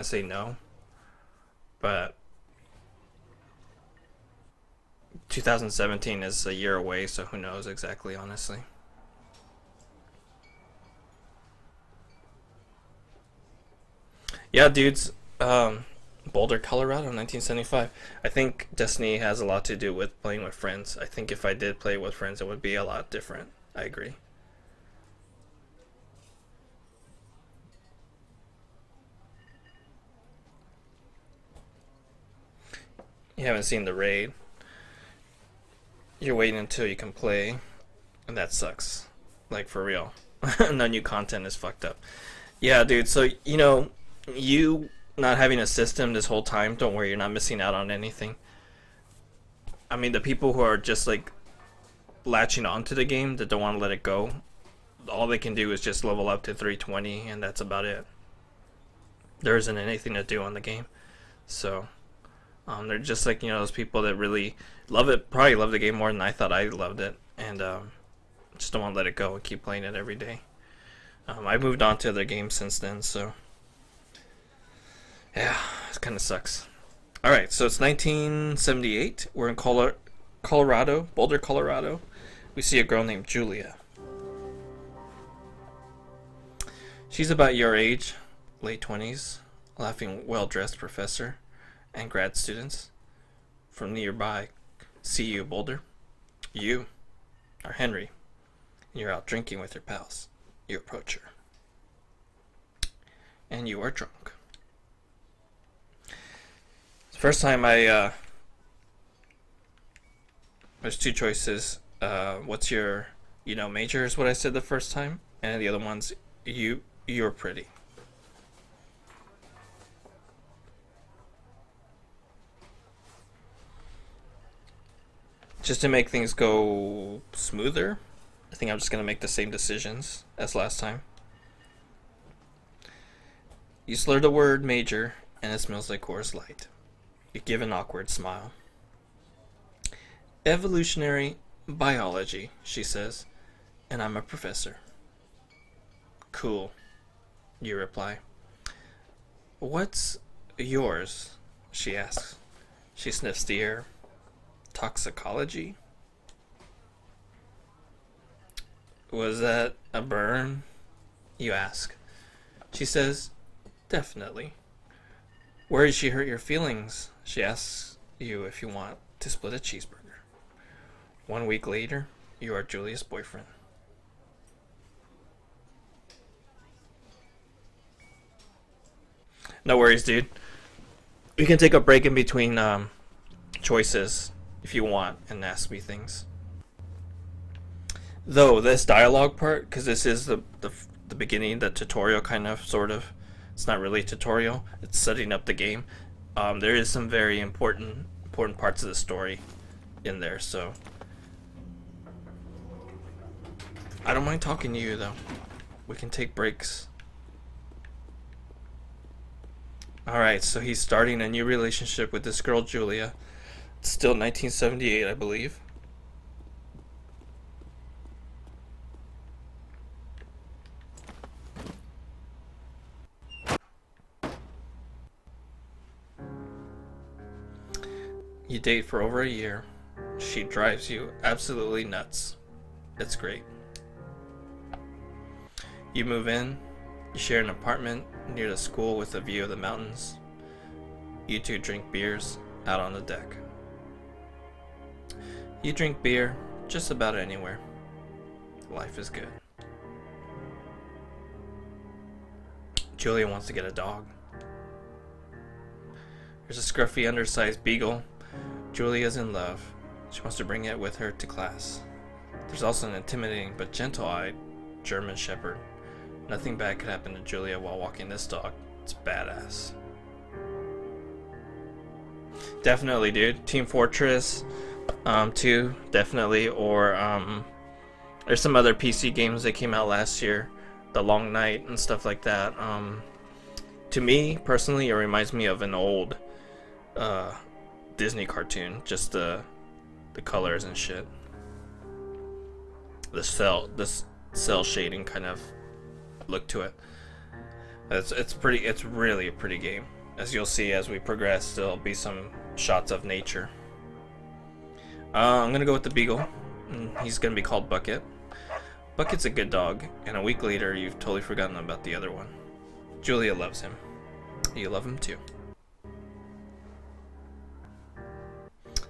I say no, but 2017 is a year away, so who knows exactly, honestly. Yeah, dudes. Boulder, Colorado, 1975. I think Destiny has a lot to do with playing with friends. I think if I did play with friends, it would be a lot different. I agree. You haven't seen the raid. You're waiting until you can play, and that sucks. Like, for real. No new content is fucked up. Yeah, dude. So, you not having a system this whole time, don't worry, you're not missing out on anything. I mean, the people who are just like latching onto the game that don't want to let it go, all they can do is just level up to 320, and that's about it. There isn't anything to do on the game. So, they're just like, those people that really love it, probably love the game more than I thought I loved it, and just don't want to let it go and keep playing it every day. I've moved on to other games since then, so yeah, it kind of sucks. All right, so it's 1978. We're in Colorado, Boulder, Colorado. We see a girl named Julia. She's about your age, late 20s, laughing, well-dressed professor and grad students from nearby CU Boulder. You are Henry, and you're out drinking with your pals. You approach her, and you are drunk. First time there's two choices. What's your, major is what I said the first time, and the other one's you're pretty. Just to make things go smoother, I think I'm just gonna make the same decisions as last time. You slur the word major, and it smells like Coors Light. You give an awkward smile. Evolutionary biology, she says, and I'm a professor. Cool, you reply. What's yours? She asks. She sniffs the air. Toxicology? Was that a burn? You ask. She says, definitely. Where did she hurt your feelings? She asks you if you want to split a cheeseburger. 1 week later, you are Julia's boyfriend. No worries, dude. We can take a break in between choices if you want and ask me things. Though this dialogue part, because this is the beginning, the tutorial kind of, sort of. It's not really a tutorial. It's setting up the game. There is some very important parts of the story in there, so I don't mind talking to you though. We can take breaks. Alright, so he's starting a new relationship with this girl Julia. It's still 1978, I believe. You date for over a year. She drives you absolutely nuts. It's great. You move in. You share an apartment near the school with a view of the mountains. You two drink beers out on the deck. You drink beer just about anywhere. Life is good. Julia wants to get a dog. There's a scruffy, undersized beagle. Julia's in love. She wants to bring it with her to class. There's also an intimidating but gentle-eyed German Shepherd. Nothing bad could happen to Julia while walking this dog. It's badass. Definitely, dude. Team Fortress 2, definitely. Or there's some other PC games that came out last year. The Long Night and stuff like that. To me, personally, it reminds me of an old Disney cartoon. Just the colors and shit. This cell shading kind of look to it. It's really a pretty game. As you'll see as we progress, there'll be some shots of nature. I'm gonna go with the Beagle. He's gonna be called Bucket. Bucket's a good dog, and a week later you've totally forgotten about the other one. Julia loves him. You love him too.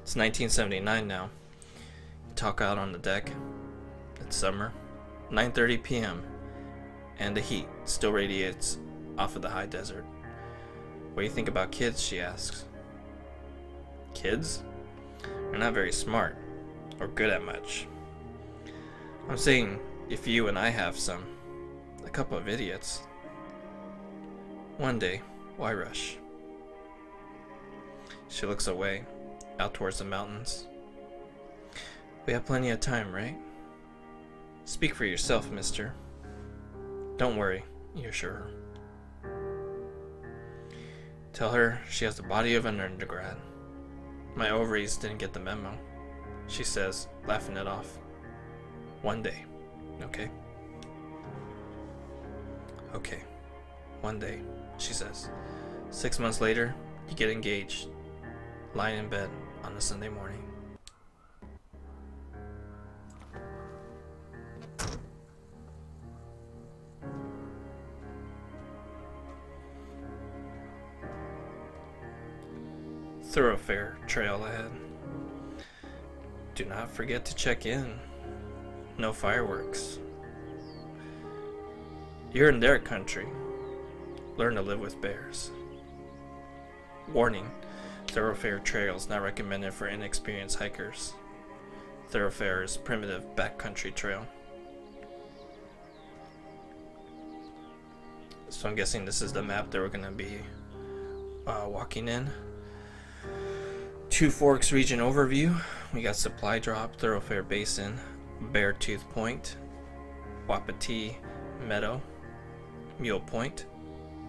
It's 1979 now. You talk out on the deck. It's summer. 9:30 p.m. and the heat still radiates off of the high desert. What do you think about kids? She asks. Kids? They're not very smart or good at much. I'm saying if you and I have some, a couple of idiots. One day, why rush? She looks away, out towards the mountains. We have plenty of time, right? Speak for yourself, mister. Don't worry, you assure her. Tell her she has the body of an undergrad. My ovaries didn't get the memo, she says, laughing it off. One day, okay? Okay, one day, she says. 6 months later, you get engaged, lying in bed on a Sunday morning. Thoroughfare trail ahead. Do not forget to check in. No fireworks. You're in their country. Learn to live with bears. Warning: thoroughfare trails not recommended for inexperienced hikers. Thoroughfare is primitive backcountry trail. So I'm guessing this is the map that we're going to be walking in. Two Forks region overview. We got Supply Drop, Thoroughfare Basin, Beartooth Point, Wapiti Meadow, Mule Point,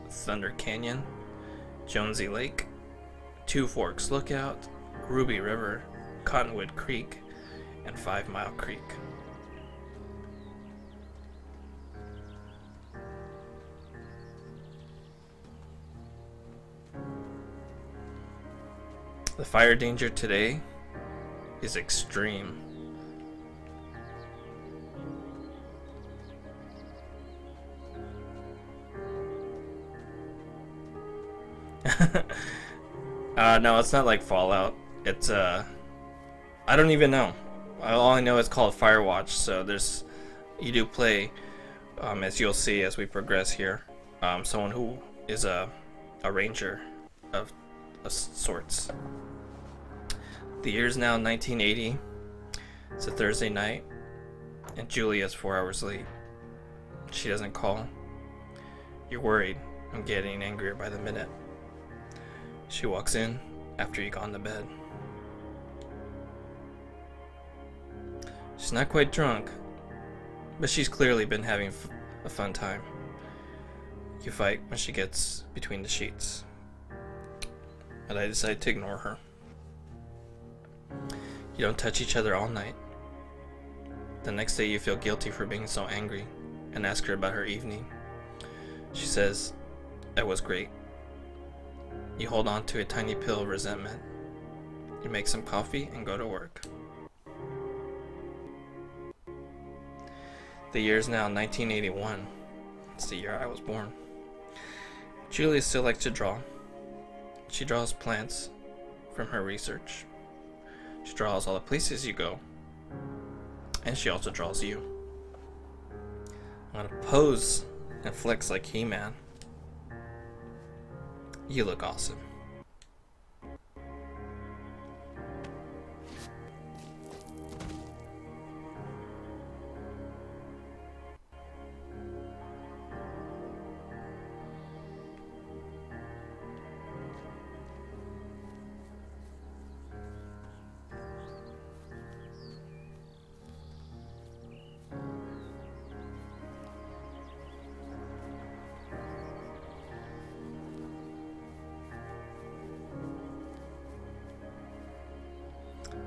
Thunder Canyon, Jonesy Lake, Two Forks Lookout, Ruby River, Cottonwood Creek, and 5 Mile Creek. The fire danger today is extreme. No, it's not like Fallout. It's I don't even know. All I know is called Firewatch. So you do play, as you'll see as we progress here, someone who is a ranger of sorts. The year is now 1980. It's a Thursday night, and Julia's 4 hours late. She doesn't call. You're worried and getting angrier by the minute. She walks in after you've gone to bed. She's not quite drunk, but she's clearly been having a fun time. You fight when she gets between the sheets, but I decide to ignore her. You don't touch each other all night. The next day you feel guilty for being so angry and ask her about her evening. She says, "It was great." You hold on to a tiny pill of resentment. You make some coffee and go to work. The year is now 1981. It's the year I was born. Julia still likes to draw. She draws plants from her research. She draws all the places you go. And she also draws you. I'm gonna pose and flex like He-Man. You look awesome.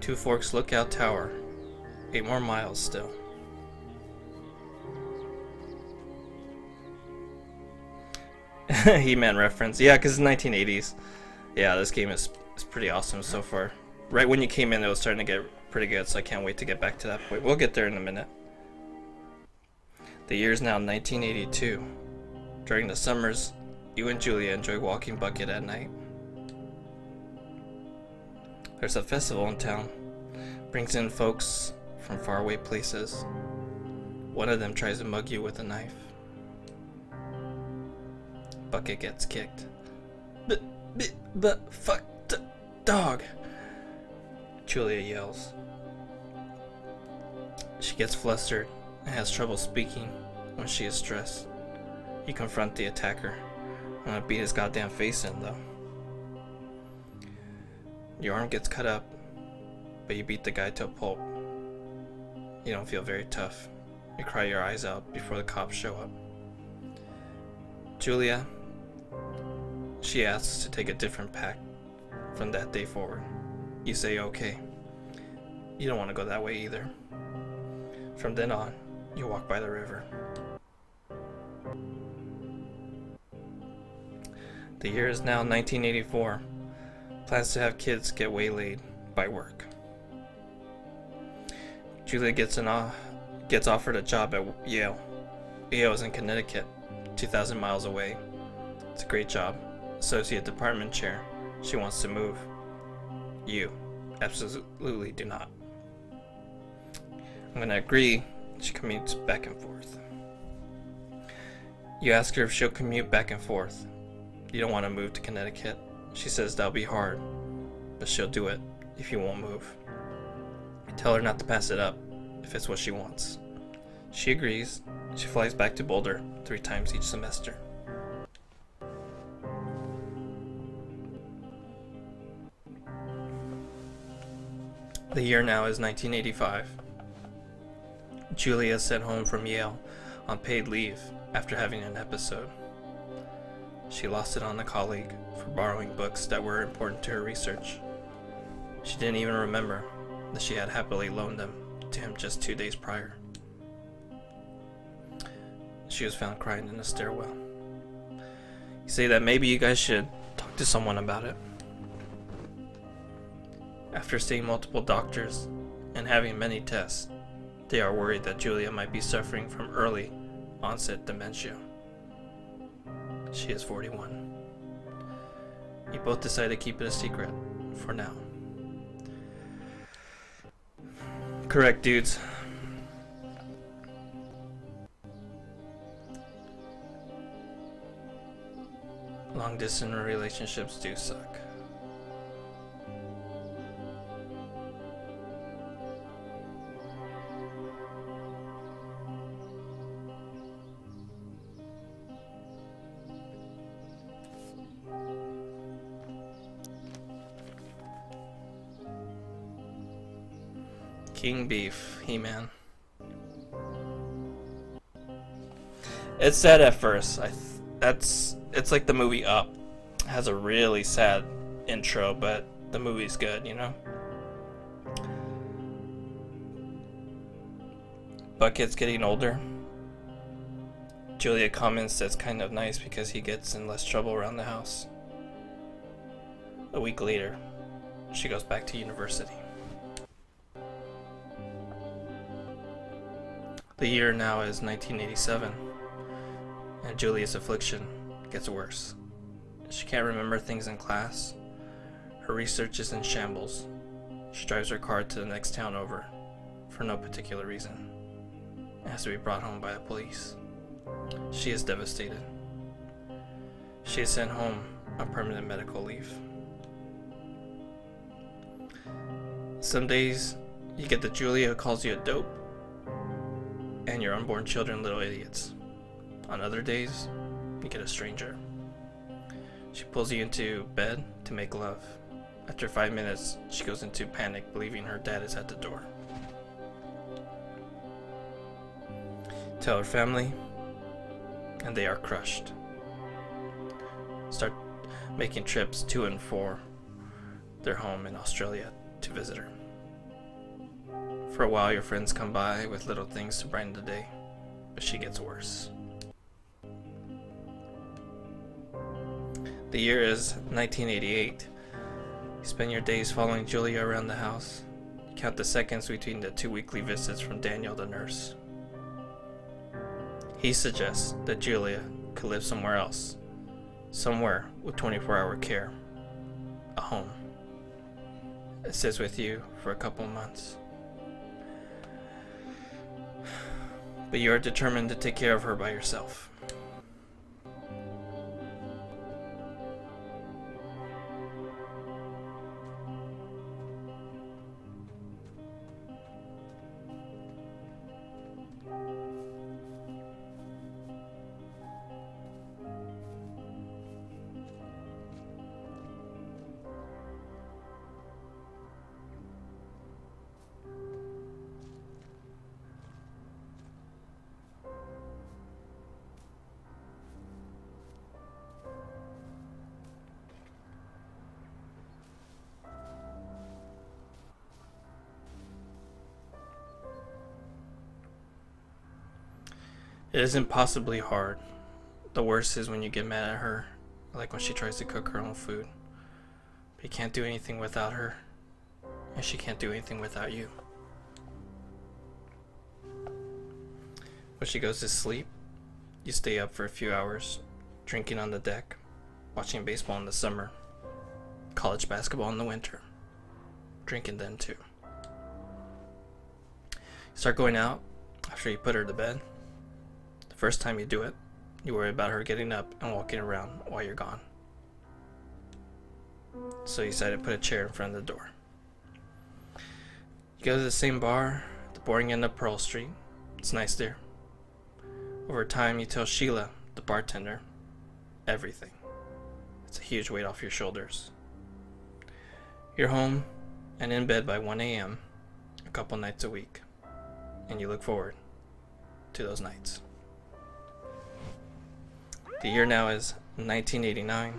Two Forks Lookout Tower. 8 more miles still. He-Man reference. Yeah, because it's 1980s. Yeah, this game is pretty awesome so far. Right when you came in, it was starting to get pretty good, so I can't wait to get back to that point. We'll get there in a minute. The year is now 1982. During the summers, you and Julia enjoy walking Bucket at night. There's a festival in town. Brings in folks from faraway places. One of them tries to mug you with a knife. Bucket gets kicked. But fuck dog. Julia yells. She gets flustered and has trouble speaking when she is stressed. You confront the attacker. I'm gonna beat his goddamn face in though. Your arm gets cut up, but you beat the guy to a pulp. You don't feel very tough. You cry your eyes out before the cops show up. Julia, she asks to take a different pack from that day forward. You say okay. You don't want to go that way either. From then on, you walk by the river. The year is now 1984. Plans to have kids get waylaid by work. Julia gets offered a job at Yale. Yale is in Connecticut, 2,000 miles away. It's a great job. Associate department chair. She wants to move. You absolutely do not. I'm gonna agree. She commutes back and forth. You ask her if she'll commute back and forth. You don't want to move to Connecticut. She says that'll be hard, but she'll do it if you won't move. Tell her not to pass it up if it's what she wants. She agrees. She flies back to Boulder 3 times each semester. The year now is 1985. Julia is sent home from Yale on paid leave after having an episode. She lost it on a colleague for borrowing books that were important to her research. She didn't even remember that she had happily loaned them to him just 2 days prior. She was found crying in a stairwell. You say that maybe you guys should talk to someone about it. After seeing multiple doctors and having many tests, they are worried that Julia might be suffering from early onset dementia. She is 41. You both decide to keep it a secret for now. Correct, dudes. Long distance relationships do suck. King Beef, He-Man. It's sad at first. It's like the movie Up. It has a really sad intro, but the movie's good, you know? Bucket's getting older. Julia comments that's kind of nice because he gets in less trouble around the house. A week later, she goes back to university. The year now is 1987, and Julia's affliction gets worse. She can't remember things in class. Her research is in shambles. She drives her car to the next town over, for no particular reason. It has to be brought home by the police. She is devastated. She is sent home on permanent medical leave. Some days, you get the Julia who calls you a dope, and your unborn children little idiots. On other days, you get a stranger. She pulls you into bed to make love. After 5 minutes, she goes into panic, believing her dad is at the door. Tell her family, and they are crushed. Start making trips to and for their home in Australia to visit her. For a while, your friends come by with little things to brighten the day, but she gets worse. The year is 1988. You spend your days following Julia around the house. You count the seconds between the 2 weekly visits from Daniel the nurse. He suggests that Julia could live somewhere else. Somewhere with 24-hour care. A home. It sits with you for a couple months. But you are determined to take care of her by yourself. It is impossibly hard. The worst is when you get mad at her, like when she tries to cook her own food. But you can't do anything without her, and she can't do anything without you. When she goes to sleep, you stay up for a few hours, drinking on the deck, watching baseball in the summer, college basketball in the winter, drinking then too. You start going out after you put her to bed. The first time you do it, you worry about her getting up and walking around while you're gone. So you decide to put a chair in front of the door. You go to the same bar at the boring end of Pearl Street. It's nice there. Over time, you tell Sheila, the bartender, everything. It's a huge weight off your shoulders. You're home and in bed by 1 a.m. a couple nights a week. And you look forward to those nights. The year now is 1989.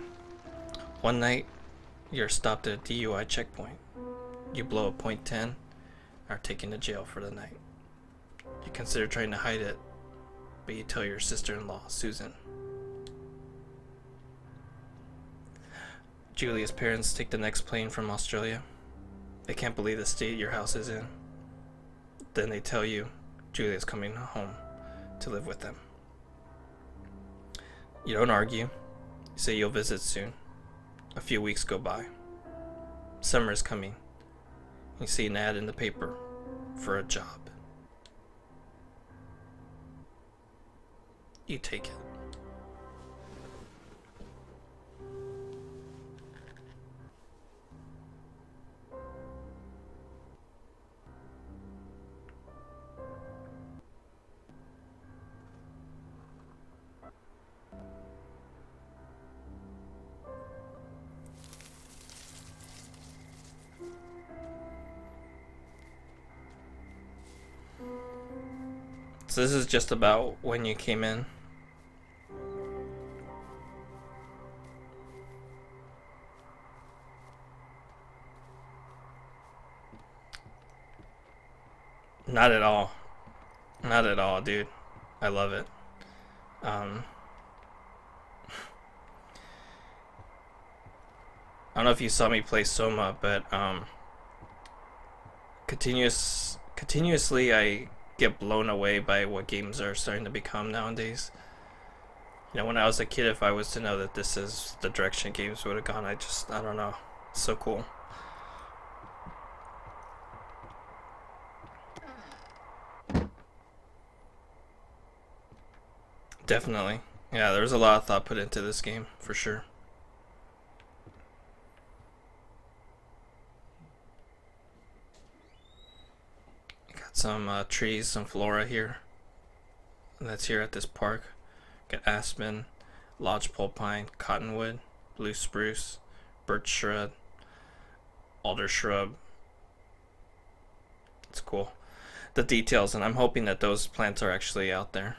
One night, you're stopped at a DUI checkpoint. You blow a .10 and are taken to jail for the night. You consider trying to hide it, but you tell your sister-in-law, Susan. Julia's parents take the next plane from Australia. They can't believe the state your house is in. Then they tell you Julia's coming home to live with them. You don't argue. You say you'll visit soon. A few weeks go by. Summer is coming. You see an ad in the paper for a job. You take it. So this is just about when you came in. Not at all. Not at all, dude. I love it. I don't know if you saw me play Soma, but continuously I get blown away by what games are starting to become nowadays. You know, when I was a kid, if I was to know that this is the direction games would have gone, I don't know. It's so cool. Definitely. Yeah, there was a lot of thought put into this game, for sure. Got some trees, some flora here. That's here at this park. Got aspen, lodgepole pine, cottonwood, blue spruce, birch shrub, alder shrub. It's cool. The details, and I'm hoping that those plants are actually out there.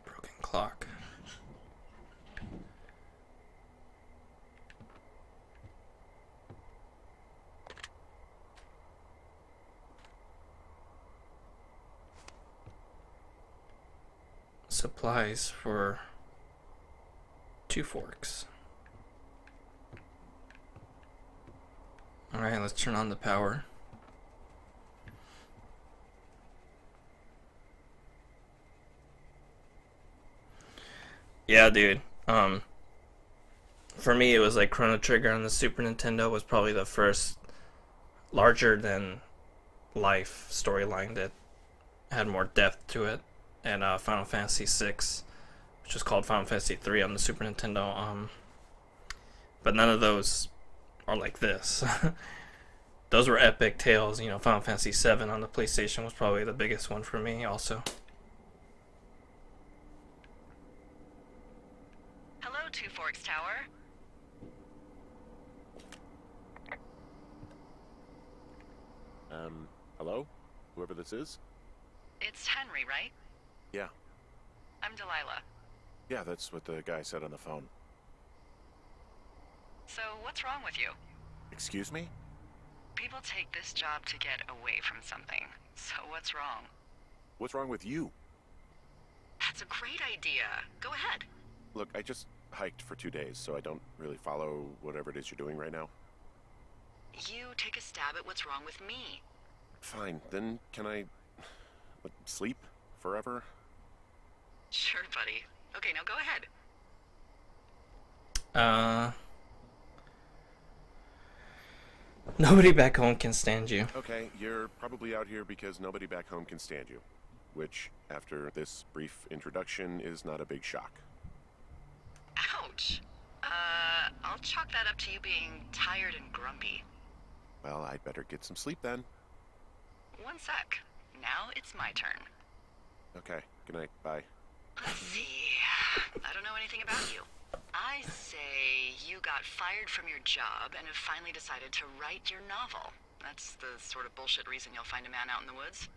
Broken clock. supplies for 2 forks. Alright, let's turn on the power. Yeah, dude. For me, it was like Chrono Trigger on the Super Nintendo was probably the first larger than life storyline that had more depth to it. And Final Fantasy VI, which was called Final Fantasy III on the Super Nintendo. But none of those are like this. Those were epic tales. You know, Final Fantasy VII on the PlayStation was probably the biggest one for me also. Hello, Two Forks Tower. Hello? Whoever this is? It's Henry, right? Yeah. I'm Delilah. Yeah, that's what the guy said on the phone. So, what's wrong with you? Excuse me? People take this job to get away from something. So, what's wrong? What's wrong with you? That's a great idea. Go ahead. Look, I just hiked for 2 days, so I don't really follow whatever it is you're doing right now. You take a stab at what's wrong with me. Fine, then can I... sleep? Forever? Sure, buddy. Okay, now go ahead. Nobody back home can stand you. Okay, you're probably out here because nobody back home can stand you. Which, after this brief introduction, is not a big shock. Ouch. I'll chalk that up to you being tired and grumpy. Well, I'd better get some sleep then. One sec. Now it's my turn. Okay, good night, bye. Let's see. I don't know anything about you. I say you got fired from your job and have finally decided to write your novel. That's the sort of bullshit reason you'll find a man out in the woods.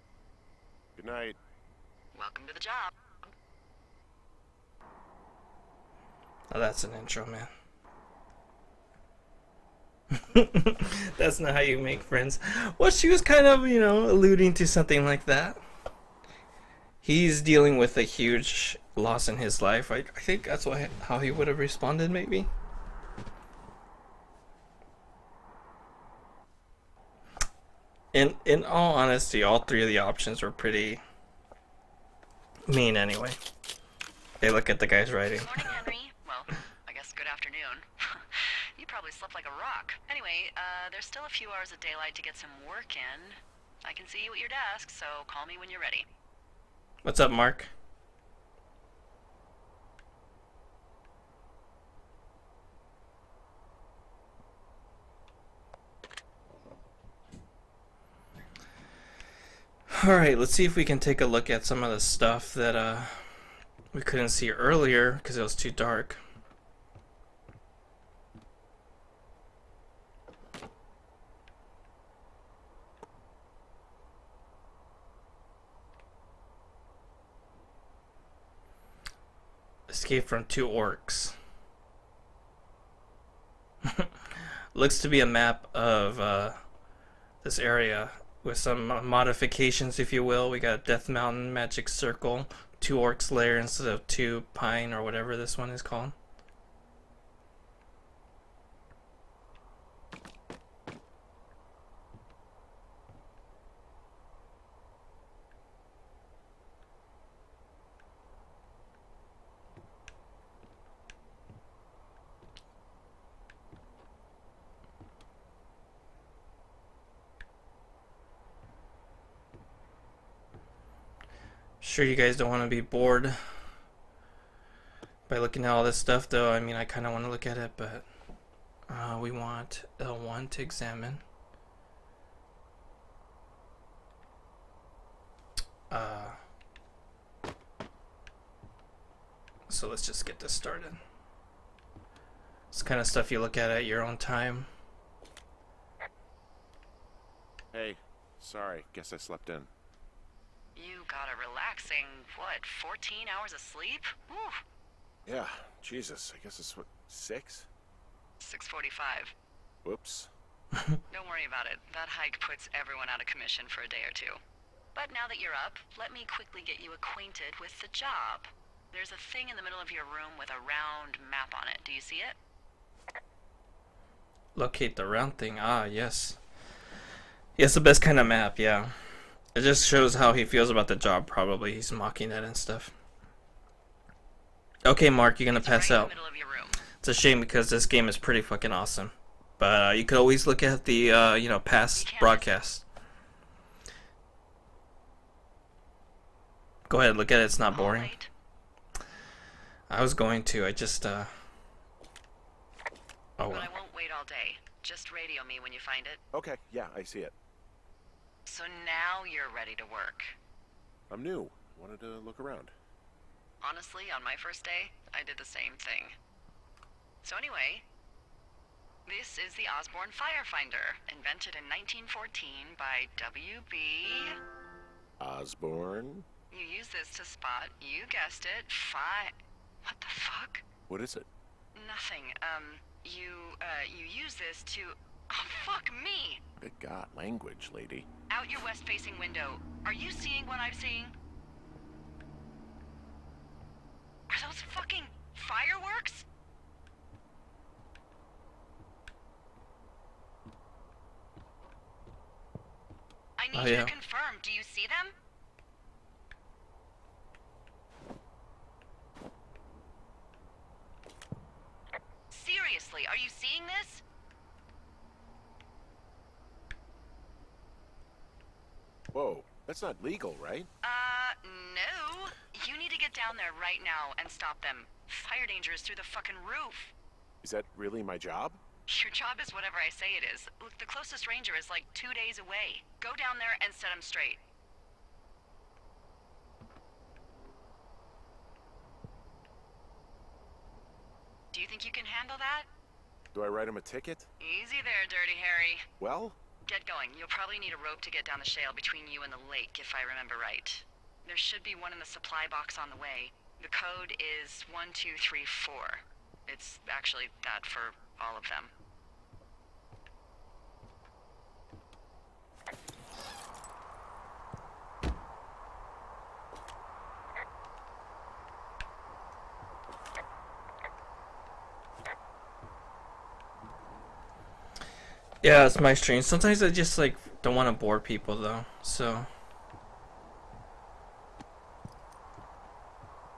Good night. Welcome to the job. Oh, that's an intro, man. That's not how you make friends. Well, she was kind of, you know, alluding to something like that. He's dealing with a huge loss in his life. I think that's how he would have responded, maybe. In all honesty, all 3 of the options were pretty mean anyway. They look at the guy's writing. Good morning, Henry. Well, I guess good afternoon. You probably slept like a rock. Anyway, there's still a few hours of daylight to get some work in. I can see you at your desk, so call me when you're ready. What's up, Mark? Alright, let's see if we can take a look at some of the stuff that we couldn't see earlier because it was too dark. Escape from 2 orcs. Looks to be a map of this area with some modifications, if you will. We got Death Mountain, Magic Circle, 2 orcs lair instead of 2 pine or whatever this one is called. Sure, you guys don't want to be bored by looking at all this stuff, though. I mean, I kind of want to look at it, but we want L1 to examine. So let's just get this started. It's kind of stuff you look at your own time. Hey, sorry, guess I slept in. You got a relaxing, 14 hours of sleep? Whew. Yeah, Jesus, I guess it's what, 6? 6:45. Whoops. Don't worry about it. That hike puts everyone out of commission for a day or two. But now that you're up, let me quickly get you acquainted with the job. There's a thing in the middle of your room with a round map on it. Do you see it? Locate the round thing. Ah, yes. Yes, the best kind of map, yeah. It just shows how he feels about the job, probably. He's mocking it and stuff. Okay, Mark, you're gonna pass right out. In the middle of your room. It's a shame because this game is pretty fucking awesome. But you could always look at the, past broadcasts. Go ahead, look at it. It's not boring. Right. I was going to. I just, Oh, But well. I won't wait all day. Just radio me when you find it. Okay, yeah, I see it. So now you're ready to work. I'm new. Wanted to look around. Honestly, on my first day, I did the same thing. So anyway, this is the Osborne Firefinder, invented in 1914 by W.B. Osborne? You use this to spot, you guessed it, What the fuck? What is it? Nothing. You use this to... Oh, fuck me! Good God, language, lady. Out your west-facing window. Are you seeing what I'm seeing? Are those fucking fireworks? I need you to confirm. Do you see them? Seriously, are you seeing this? Whoa, that's not legal, right? No. You need to get down there right now and stop them. Fire danger is through the fucking roof. Is that really my job? Your job is whatever I say it is. Look, the closest ranger is like 2 days away. Go down there and set him straight. Do you think you can handle that? Do I write him a ticket? Easy there, Dirty Harry. Well? Get going. You'll probably need a rope to get down the shale between you and the lake, if I remember right. There should be one in the supply box on the way. The code is 1234. It's actually that for all of them. Yeah, it's my stream. Sometimes I just like don't want to bore people though, so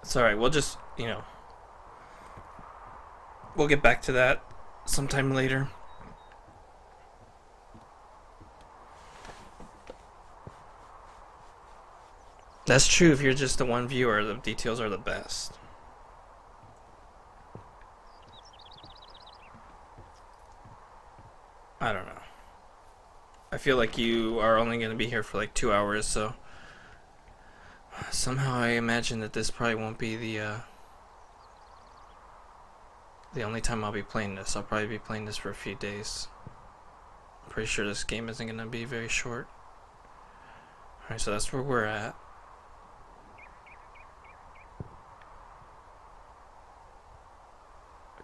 it's alright. We'll just, we'll get back to that sometime later. That's true. If you're just the one viewer, the details are the best. I don't know. I feel like you are only going to be here for like 2 hours, so somehow I imagine that this probably won't be the only time I'll be playing this. I'll probably be playing this for a few days. I'm pretty sure this game isn't going to be very short. Alright, so that's where we're at.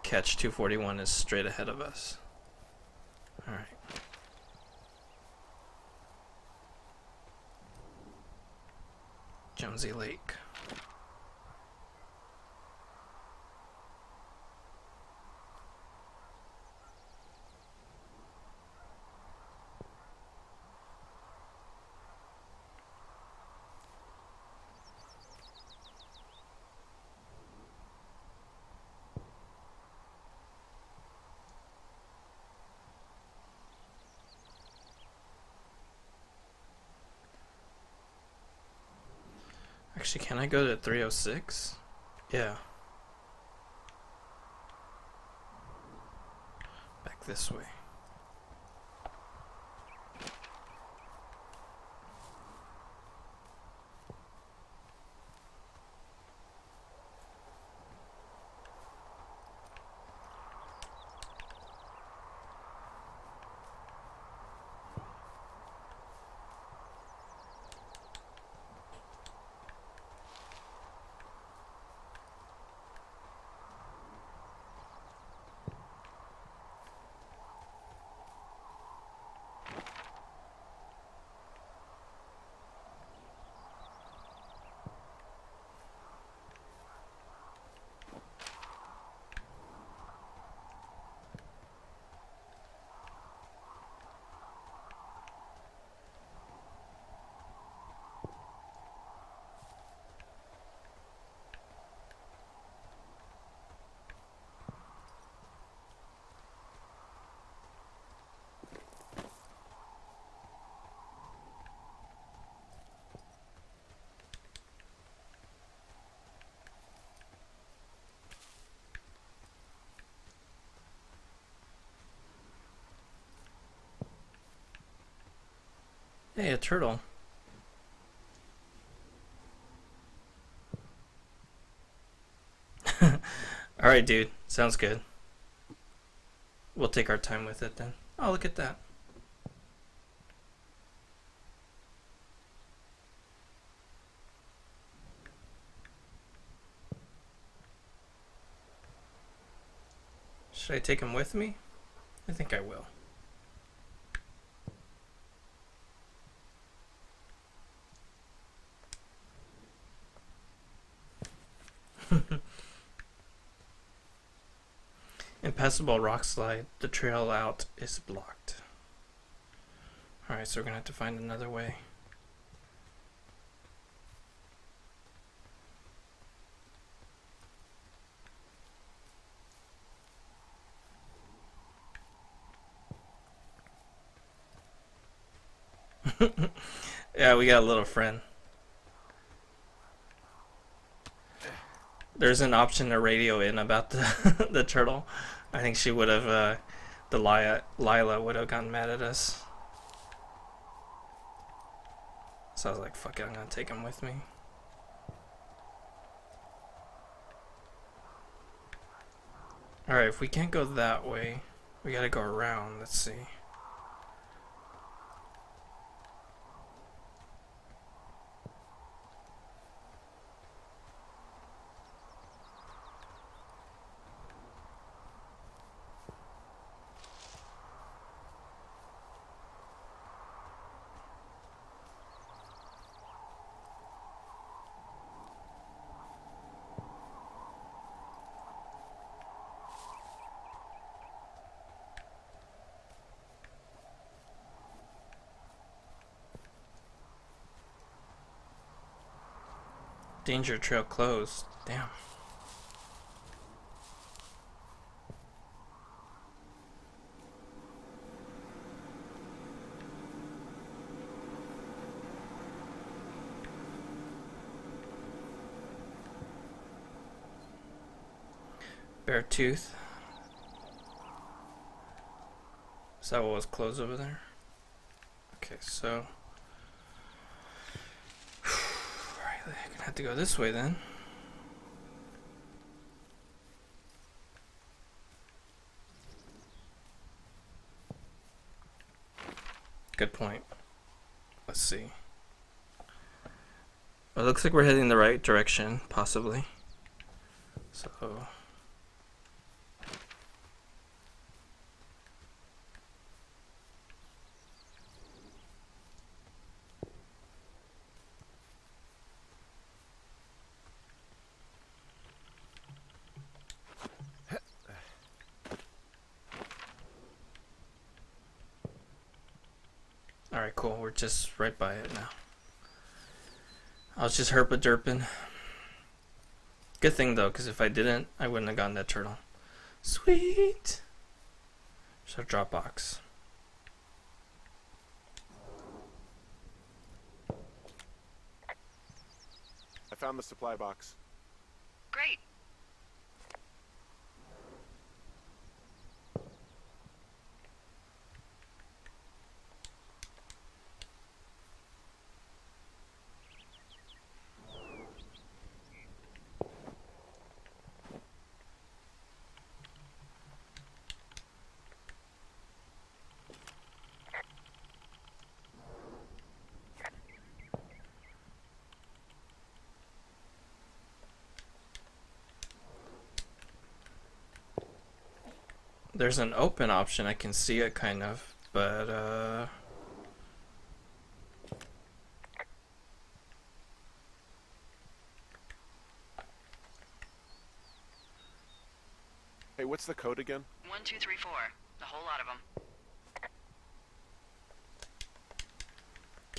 Catch 241 is straight ahead of us. Alright. Jonesy Lake. Actually, can I go to 306? Yeah. Back this way. turtle. Alright, dude. Sounds good. We'll take our time with it then. Oh, look at that. Should I take him with me? I think I will. Impassable rock slide. The trail out is blocked. Alright, so we're gonna have to find another way. Yeah, we got a little friend. There's an option to radio in about the the turtle. I think she would have, Lila would have gotten mad at us. So I was like, fuck it, I'm gonna take him with me. Alright, if we can't go that way, we gotta go around. Let's see. Danger trail closed. Damn. Bear tooth. Is that what was closed over there? Okay, so I'm gonna have to go this way then. Good point. Let's see. It looks like we're heading the right direction, possibly. So alright, cool. We're just right by it now. I was just herpa-derping. Good thing though, because if I didn't, I wouldn't have gotten that turtle. Sweet! There's our drop box. I found the supply box. Great. There's an open option. I can see it kind of, but Hey, what's the code again? 1, 2, 3, 4. A whole lot of them.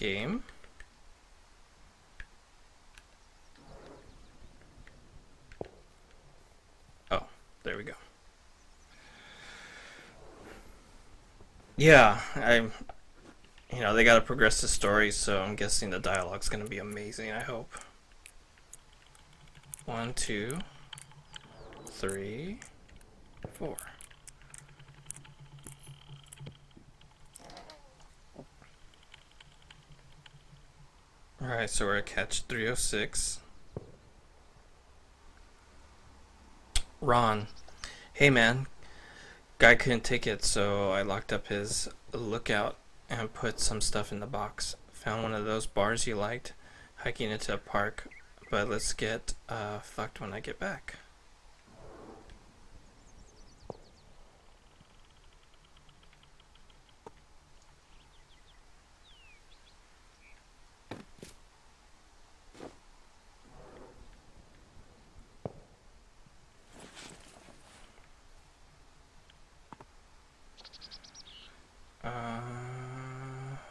game. Oh, there we go. Yeah, they gotta progress the story, so I'm guessing the dialogue's gonna be amazing, I hope. 1, 2, 3, 4. Alright, so we're at catch 306. Ron. Hey man, guy couldn't take it, so I locked up his lookout and put some stuff in the box. Found one of those bars you liked, hiking into a park, but let's get fucked when I get back.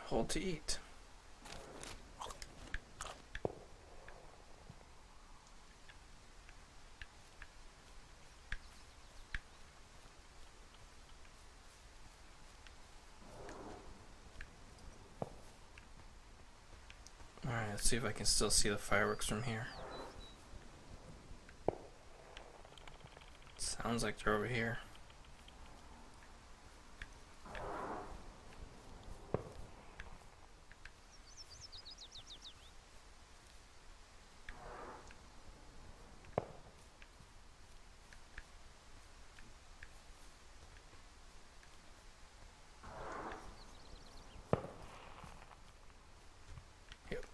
Hold to eat. Alright, let's see if I can still see the fireworks from here. Sounds like they're over here. Yep.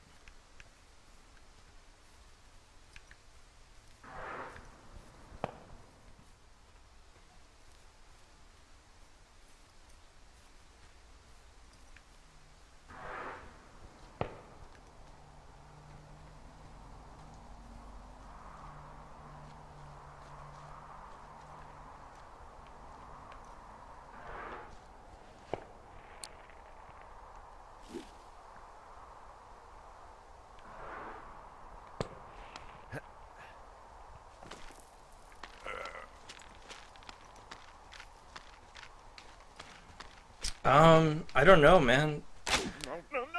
I don't know, man.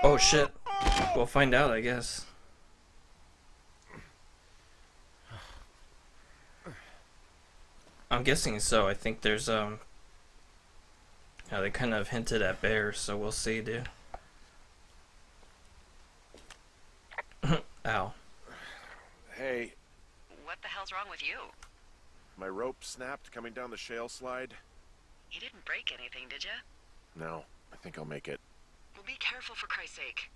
Oh shit. We'll find out, I guess. I'm guessing so. I think there's yeah, they kind of hinted at bears, so we'll see, dude. Ow. Hey, What the hell's wrong with you? my rope snapped coming down the shale slide. You didn't break anything, did you? No, I think I'll make it. Well, be careful for Christ's sake.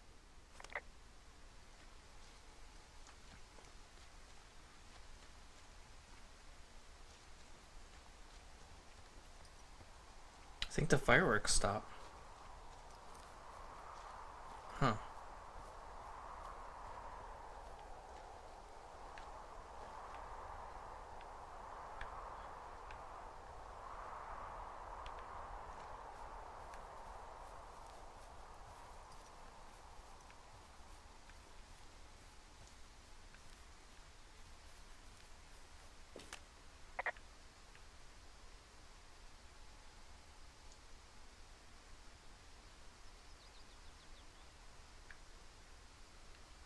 I think the fireworks stop. Huh.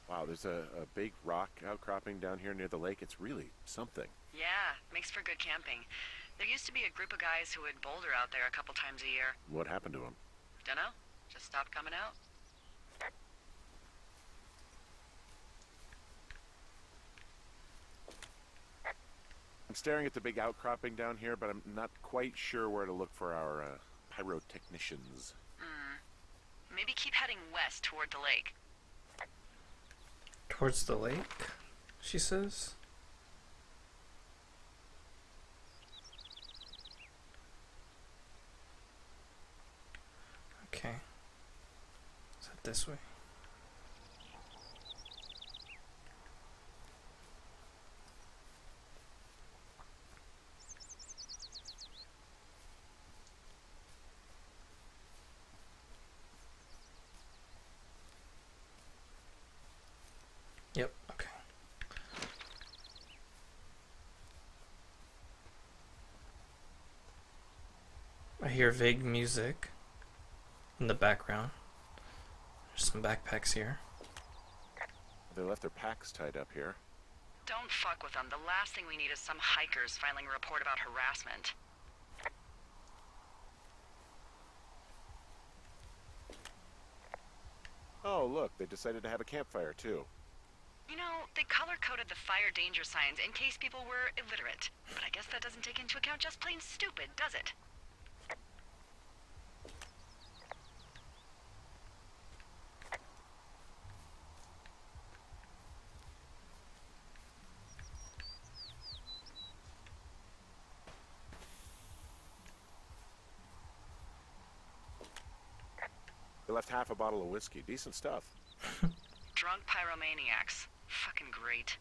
Wow, there's a big rock outcropping down here near the lake. It's really something. Yeah, makes for good camping. There used to be a group of guys who would boulder out there a couple times a year. What happened to him? Dunno, just stopped coming out. I'm staring at the big outcropping down here, but I'm not quite sure where to look for our pyrotechnicians. Maybe keep heading west toward the lake. Towards the lake, she says. Okay. Is that this way? Yep, okay. I hear vague music in the background. There's some backpacks here. They left their packs tied up here. Don't fuck with them. The last thing we need is some hikers filing a report about harassment. Oh, look, they decided to have a campfire, too. You know, they color-coded the fire danger signs in case people were illiterate. But I guess that doesn't take into account just plain stupid, does it? They left half a bottle of whiskey. Decent stuff. Drunk pyromaniacs. Fucking great.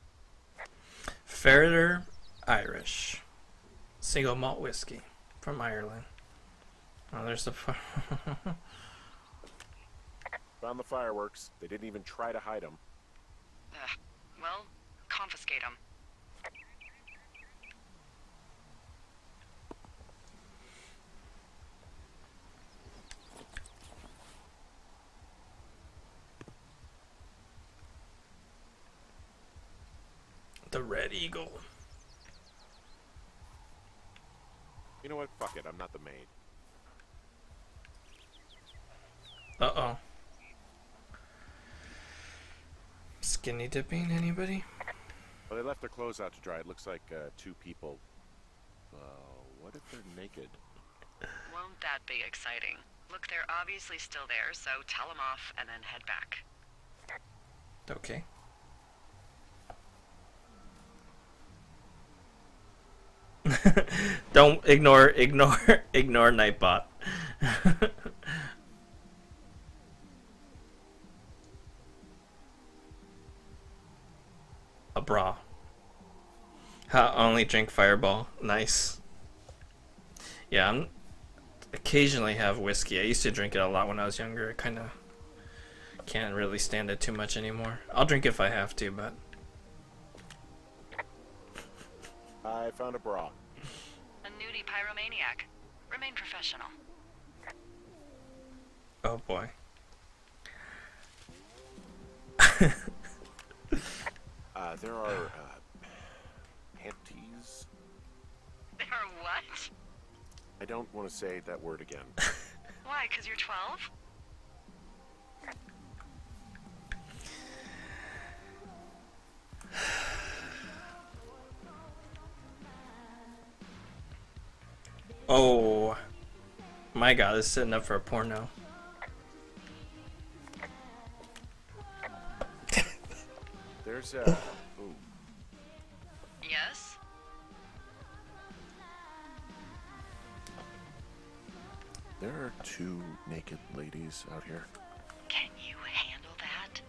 Ferreter Irish. Single malt whiskey from Ireland. Oh, there's the. Found the fireworks. They didn't even try to hide them. Well, confiscate them. The Red Eagle. You know what? Fuck it. I'm not the maid. Uh-oh. Skinny dipping, anybody? Well, they left their clothes out to dry. It looks like 2 people. What if they're naked? Won't that be exciting? Look, they're obviously still there, so tell them off and then head back. Okay. Don't ignore Nightbot. A bra. Only drink Fireball. Nice. Yeah, I'm occasionally have whiskey. I used to drink it a lot when I was younger. I kind of can't really stand it too much anymore. I'll drink if I have to, but I found a bra. A nudie pyromaniac. Remain professional. oh boy. There are panties. There are what? I don't want to say that word again. Why, 'cause you're 12? Oh my god, this is setting up for a porno. There's ooh. Yes? There are 2 naked ladies out here. Can you handle that?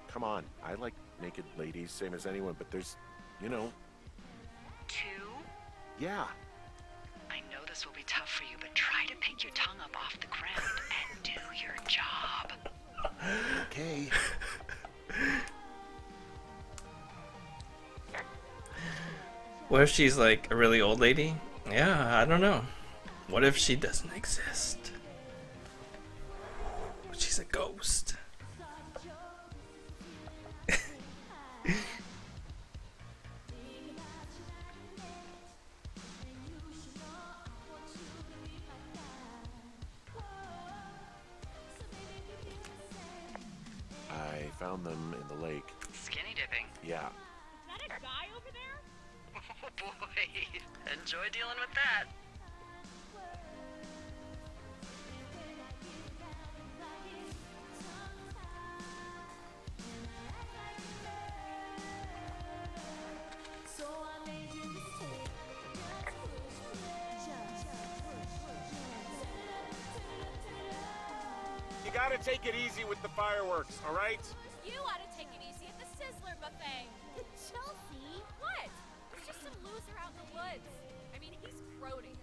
Come on, I like naked ladies, same as anyone, but there's, you know. 2? Yeah. I know this will be tough for you, but try to pick your tongue up off the ground and do your job. Okay. What if she's like a really old lady? Yeah, I don't know. What if she doesn't exist? She's a ghost. I found them in the lake. Skinny dipping. Yeah. Is that a guy over there? Oh boy. Enjoy dealing with that. You gotta take it easy with the fireworks, all right? You ought to take it easy at the Sizzler buffet. Chelsea! What? It's just some loser out in the woods. I mean, he's grody.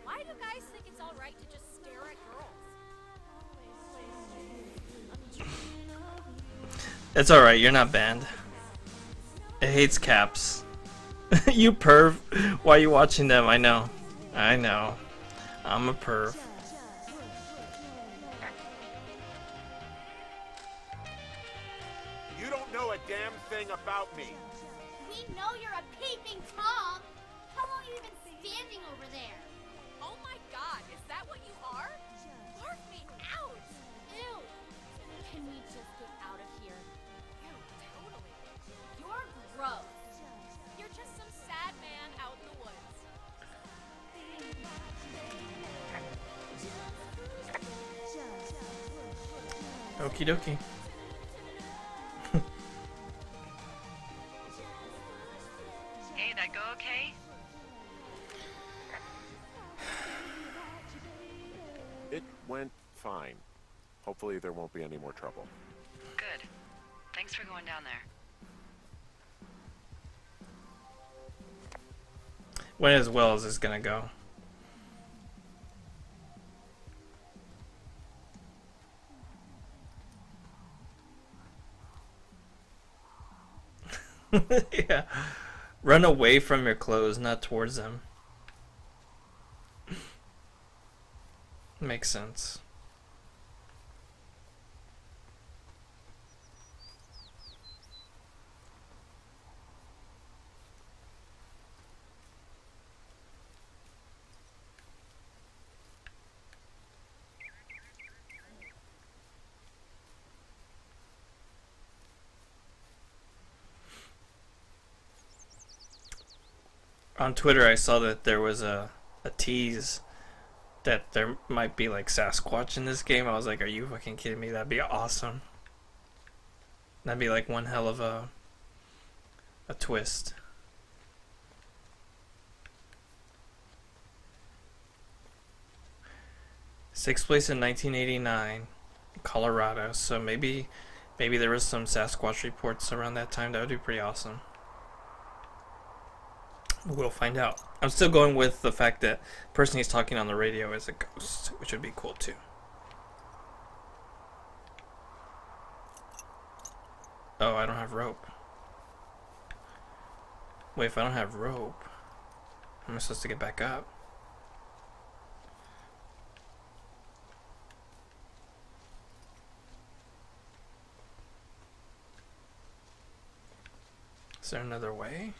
Why do guys think it's all right to just stare at girls? It's alright, you're not banned. It hates caps. You perv. Why are you watching them? I know. I know. I'm a perv. You don't know a damn thing about me. We know you're a peeping Tom. How long are you even standing over there? Oh my god, is that what you are? Barf me out! Ew. Can we just get Okie dokie. Hey, that go okay? It went fine. Hopefully there won't be any more trouble. Good. Thanks for going down there. When as well is this gonna go? Yeah. Run away from your clothes, not towards them. Makes sense. On Twitter, I saw that there was a tease that there might be like Sasquatch in this game. I was like, are you fucking kidding me? That'd be awesome. That'd be like one hell of a twist. Sixth place in 1989, Colorado. So maybe there was some Sasquatch reports around that time. That would be pretty awesome. We'll find out. I'm still going with the fact that the person he's talking on the radio is a ghost, which would be cool too. Oh, I don't have rope. Wait, if I don't have rope, how am I supposed to get back up? Is there another way?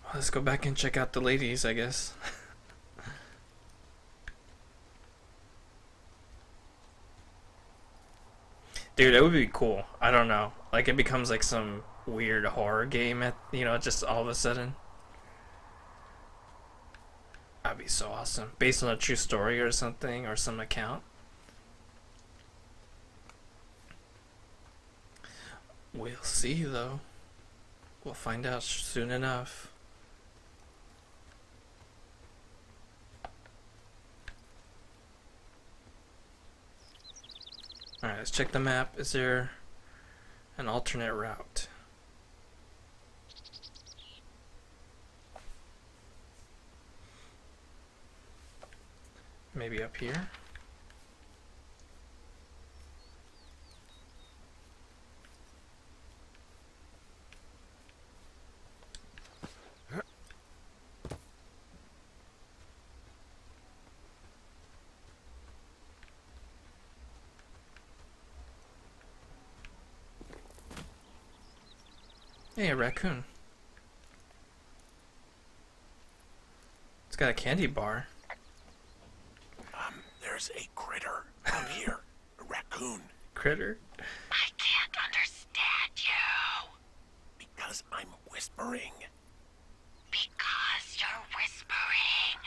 Well, let's go back and check out the ladies, I guess. Dude, it would be cool. I don't know. Like, it becomes like some weird horror game at, just all of a sudden. That'd be so awesome. Based on a true story or something, or some account. We'll see, though. We'll find out soon enough. Alright, let's check the map. Is there an alternate route? Maybe up here? Hey, a raccoon. It's got a candy bar. There's a critter up here. A raccoon. Critter? I can't understand you. Because I'm whispering. Because you're whispering.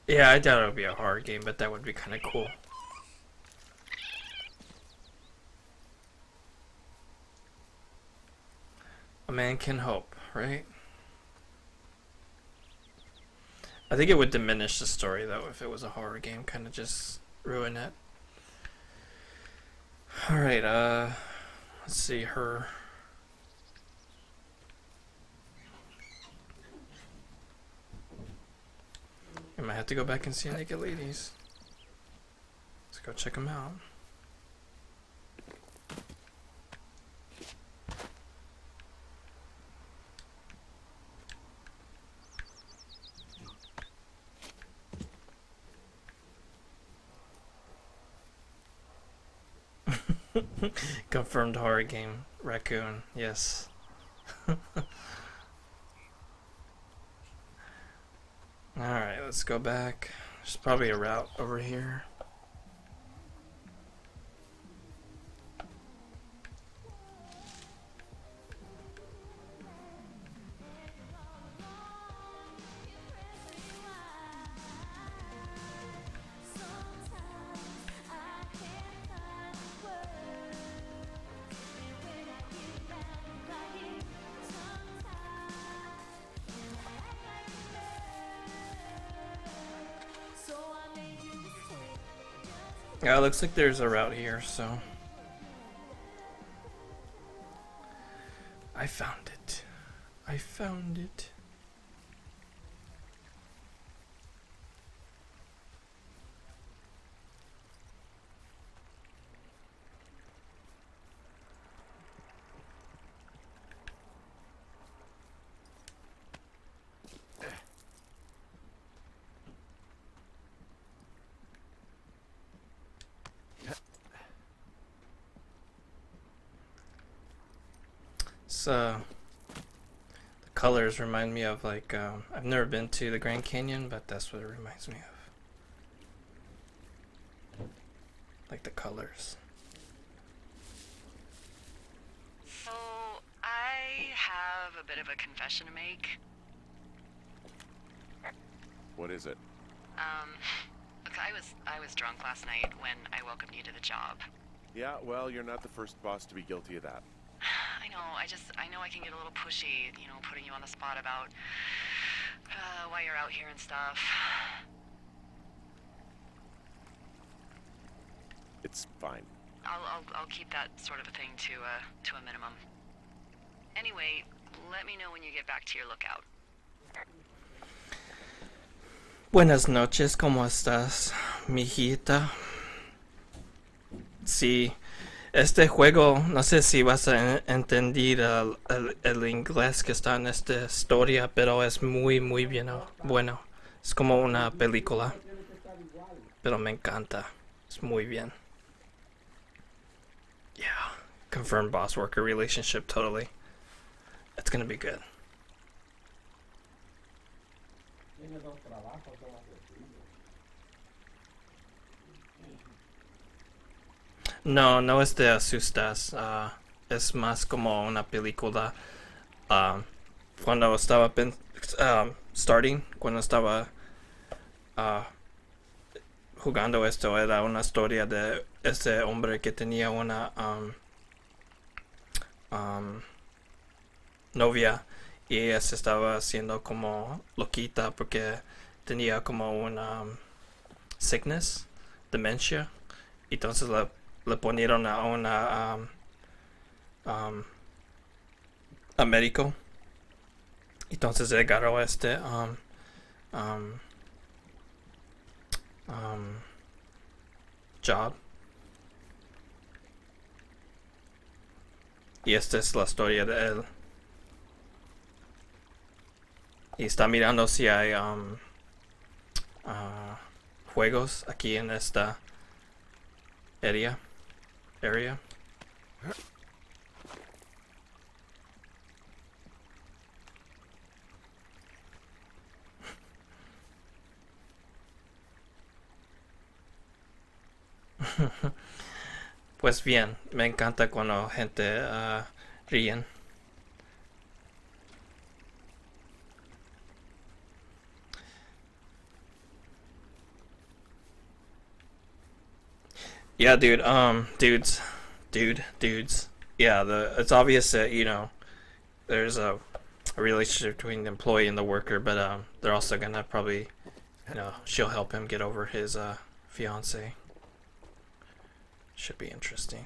Yeah, I doubt it would be a horror game, but that would be kind of cool. A man can hope, right? I think it would diminish the story, though, if it was a horror game. Kind of just ruin it. Alright, let's see, her. I might have to go back and see naked ladies. Let's go check them out. Confirmed horror game. Raccoon. Yes. Alright, let's go back. There's probably a route over here. Yeah, it looks like there's a route here, so I found it. I found it. So the colors remind me of like I've never been to the Grand Canyon, but that's what it reminds me of. Like the colors. So, I have a bit of a confession to make. What is it? Look, I was drunk last night when I welcomed you to the job. Yeah, well, you're not the first boss to be guilty of that. I know I can get a little pushy, putting you on the spot about why you're out here and stuff. It's fine. I'll keep that sort of a thing to a minimum. Anyway, let me know when you get back to your lookout. Buenas noches, ¿cómo estás, mijita? Sí, este juego, no sé si vas a entender el inglés que está en esta historia, pero es muy, muy bien, bueno. Es como una película, pero me encanta. Es muy bien. Yeah, confirmed boss worker relationship, totally. It's gonna be good. No, no es de asustas. Es más como una película. Cuando estaba cuando estaba jugando esto, era una historia de ese hombre que tenía una novia y ella se estaba haciendo como loquita porque tenía como una sickness, demencia. Entonces le ponieron a médico. Entonces agarró job. Y esta es la historia de él. Y está mirando si hay juegos aquí en esta area. Pues bien, me encanta cuando gente ríen. Yeah, dude, dudes. Yeah, it's obvious that, there's a relationship between the employee and the worker, but they're also gonna probably, she'll help him get over his fiance. Should be interesting.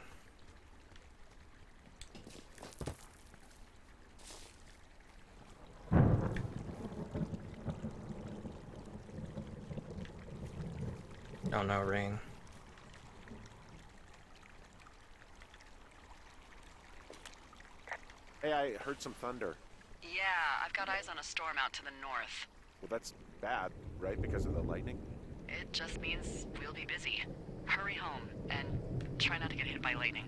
Oh no, rain. Hey, I heard some thunder. Yeah, I've got eyes on a storm out to the north. Well, that's bad, right? Because of the lightning? It just means we'll be busy. Hurry home, and try not to get hit by lightning.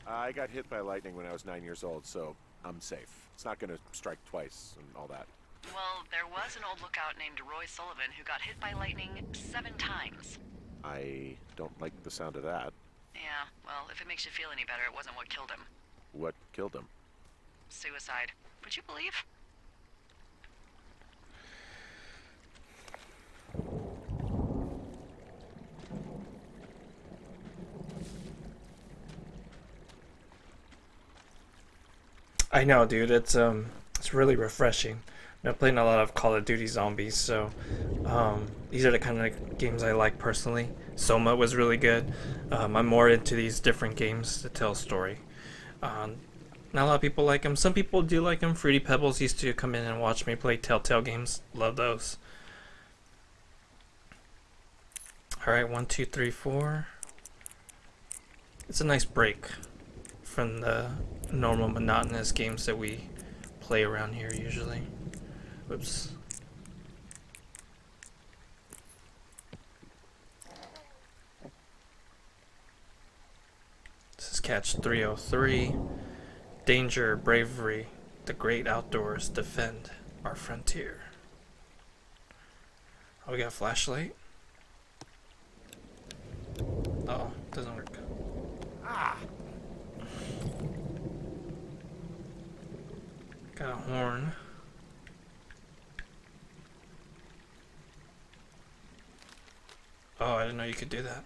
I got hit by lightning when I was 9 years old, so I'm safe. It's not gonna strike twice and all that. Well, there was an old lookout named Roy Sullivan who got hit by lightning 7 times. I don't like the sound of that. Yeah, well, if it makes you feel any better, it wasn't what killed him. What killed him? Suicide. Would you believe? I know, dude. It's really refreshing I'm playing a lot of Call of Duty Zombies, so these are the kind of games I like personally. Soma was really good. I'm more into these different games that tell a story. Um, Not a lot of people like them. Some people do like them. Fruity Pebbles used to come in and watch me play Telltale games. Love those. Alright, 1, 2, 3, 4. It's a nice break from the normal monotonous games that we play around here usually. Whoops. This is catch 303. Danger, bravery, the great outdoors defend our frontier. Oh, we got a flashlight. Oh, doesn't work. Got a horn. Oh, I didn't know you could do that.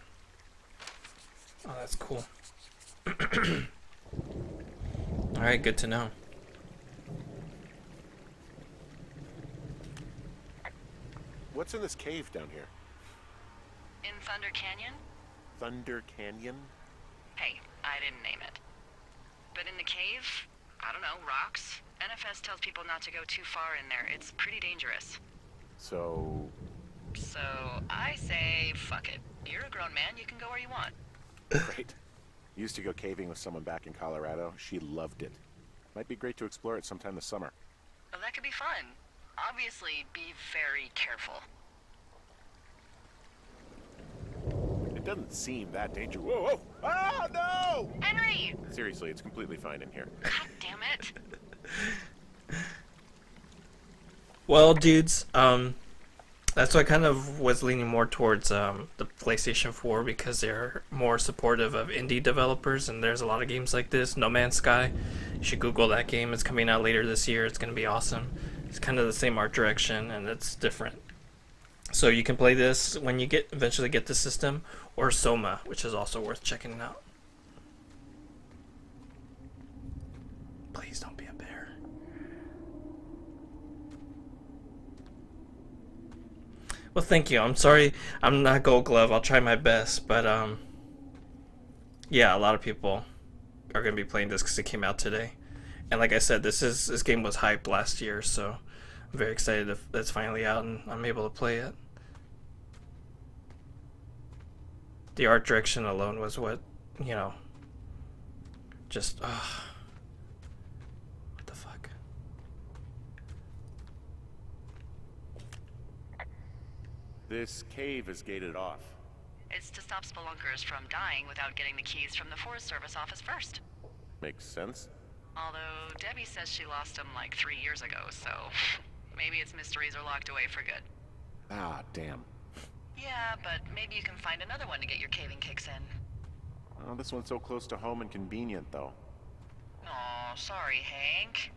Oh, that's cool. Alright, good to know. What's in this cave down here? In Thunder Canyon? Thunder Canyon? Hey, I didn't name it. But in the cave, I don't know, rocks? NFS tells people not to go too far in there. It's pretty dangerous. So, So I say, fuck it. You're a grown man, you can go where you want. great. Used to go caving with someone back in Colorado. She loved it. Might be great to explore it sometime this summer. Well, that could be fun. Obviously, be very careful. It doesn't seem that dangerous. Whoa, whoa! Ah, no! Henry! Seriously, it's completely fine in here. God damn it. Well, dudes, that's why I kind of was leaning more towards the PlayStation 4 because they're more supportive of indie developers, and there's a lot of games like this. No Man's Sky, you should Google that game. It's coming out later this year. It's going to be awesome. It's kind of the same art direction, and it's different. So you can play this when you eventually get the system, or Soma, which is also worth checking out. Please don't be a bear. Well, thank you. I'm sorry I'm not Gold Glove. I'll try my best, but yeah, a lot of people are gonna be playing this because it came out today. And like I said, this game was hyped last year, so I'm very excited that it's finally out and I'm able to play it. The art direction alone was what, just what the fuck. This cave is gated off. It's to stop spelunkers from dying without getting the keys from the Forest Service office first. Makes sense. Although Debbie says she lost them like 3 years ago, so maybe its mysteries are locked away for good. Ah, damn. Yeah, but maybe you can find another one to get your caving kicks in. Oh, this one's so close to home and convenient, though. Aw, sorry, Hank.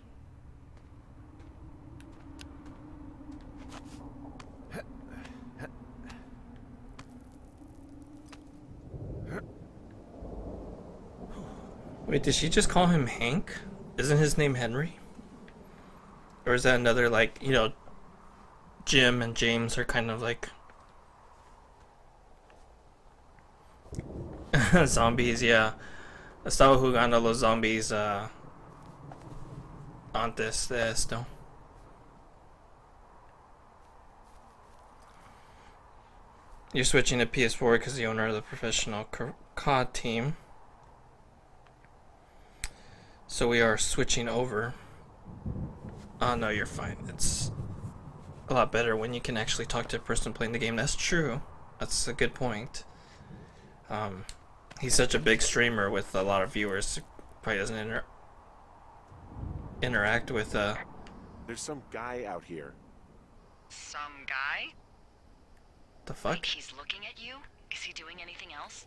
Wait, did she just call him Hank? Isn't his name Henry? Or is that another, like, Jim and James are kind of like zombies, yeah. Estaba jugando los zombies antes de esto. You're switching to PS4 because the owner of the professional COD team. So we are switching over. Oh no, you're fine. It's a lot better when you can actually talk to a person playing the game. That's true. That's a good point. He's such a big streamer with a lot of viewers. Probably doesn't interact with There's some guy out here. Some guy? the fuck? Like he's looking at you? Is he doing anything else?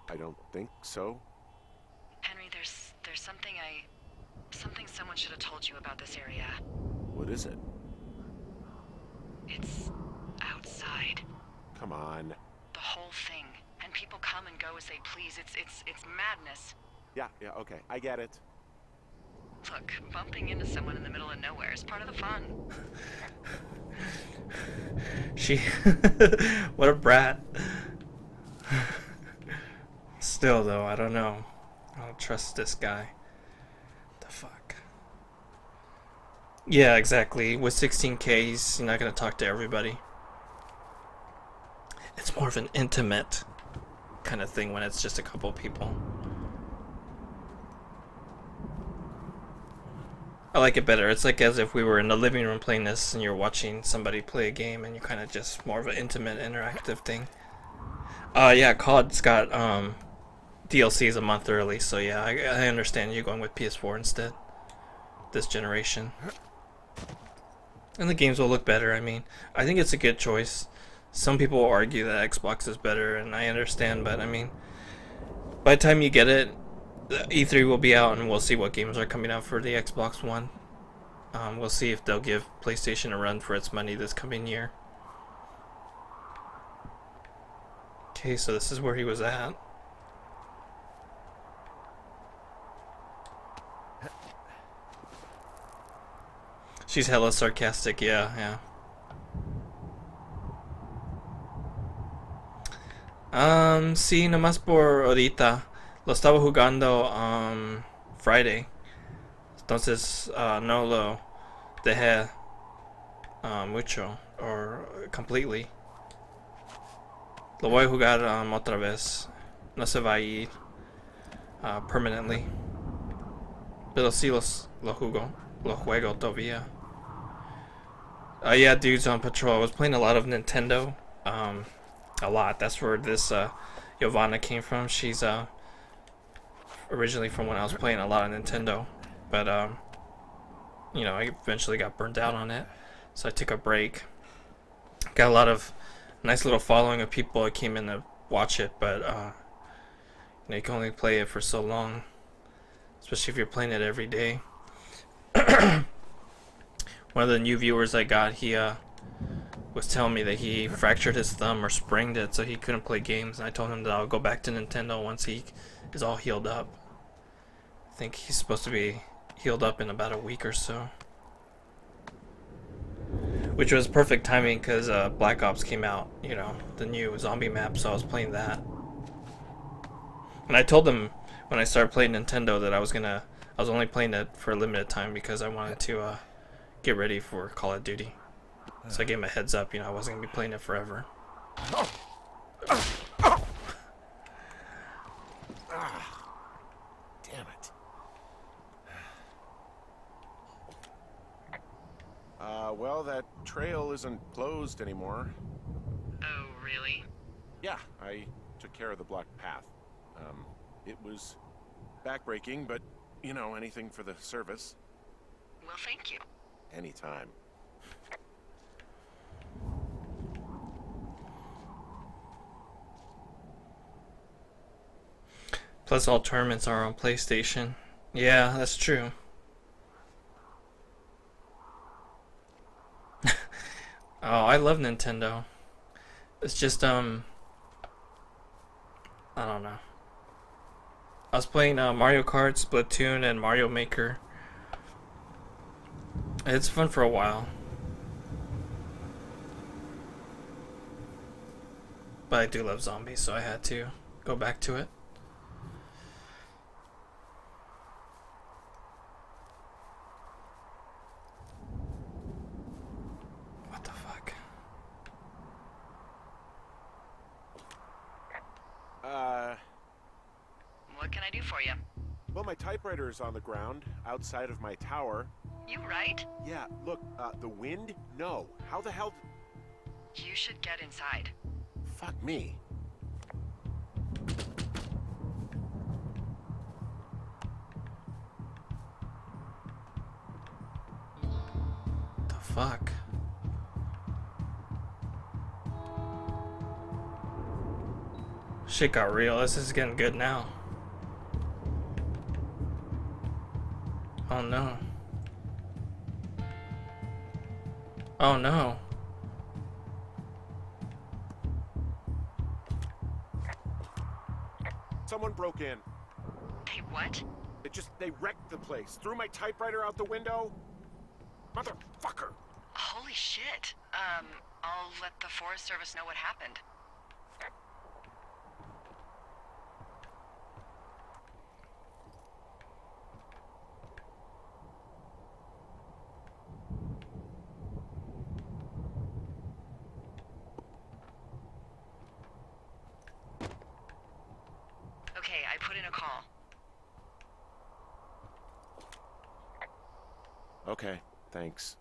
I don't think so. Henry, there's something someone should have told you about this area. What is it? It's outside. Come on. The whole thing. And people come and go as they please. It's madness. Yeah, okay. I get it. Look, bumping into someone in the middle of nowhere is part of the fun. She, what a brat. Still though, I don't know. I don't trust this guy. The fuck. Yeah, exactly. With 16K, he's not gonna talk to everybody. It's more of an intimate kind of thing when it's just a couple people. I like it better. It's like as if we were in the living room playing this and you're watching somebody play a game and you're kind of just more of an intimate, interactive thing. Yeah, COD's got DLCs a month early, so yeah, I understand you going with PS4 instead. This generation. And the games will look better, I mean. I think it's a good choice. Some people will argue that Xbox is better, and I understand, but I mean, by the time you get it, E3 will be out and we'll see what games are coming out for the Xbox One. We'll see if they'll give PlayStation a run for its money this coming year. Okay, so this is where he was at. She's hella sarcastic, yeah. Sí, nomás por ahorita. Lo estaba jugando Friday. Entonces no lo dejé mucho or completely. Lo voy a jugar otra vez. No se va a ir permanently. Pero sí lo juego todavía. Yeah, dudes on patrol. I was playing a lot of Nintendo. A lot. That's where this Giovanna came from. She's originally from when I was playing a lot of Nintendo, but you know, I eventually got burnt out on it, so I took a break. Got a lot of nice little following of people that came in to watch it, but you know, you can only play it for so long, especially if you're playing it every day. One of the new viewers I got, he was telling me that he fractured his thumb or sprained it, so he couldn't play games, and I told him that I'll go back to Nintendo once he is all healed up. I think he's supposed to be healed up in about a week or so, which was perfect timing because Black Ops came out, you know, the new zombie map, so I was playing that. And I told him when I started playing Nintendo that I was only playing it for a limited time because I wanted to get ready for Call of Duty. So I gave him a heads up, you know, I wasn't gonna be playing it forever. Damn it. Well, that trail isn't closed anymore. Oh, really? Yeah, I took care of the blocked path. It was backbreaking, but, you know, anything for the service. Well, thank you. Anytime. Plus all tournaments are on PlayStation. Yeah, that's true. Oh, I love Nintendo. It's just I don't know. I was playing Mario Kart, Splatoon, and Mario Maker. It's fun for a while. But I do love zombies, so I had to go back to it. What the fuck? What can I do for you? Well, my typewriter is on the ground, outside of my tower. You right? Yeah, look, the wind? No. How the hell... You should get inside. Fuck me. The fuck? Shit got real. This is getting good now. Oh no. Oh no. Someone broke in. Hey, what? They wrecked the place. Threw my typewriter out the window. Motherfucker. Holy shit. I'll let the Forest Service know what happened. Okay, I put in a call. Okay, thanks.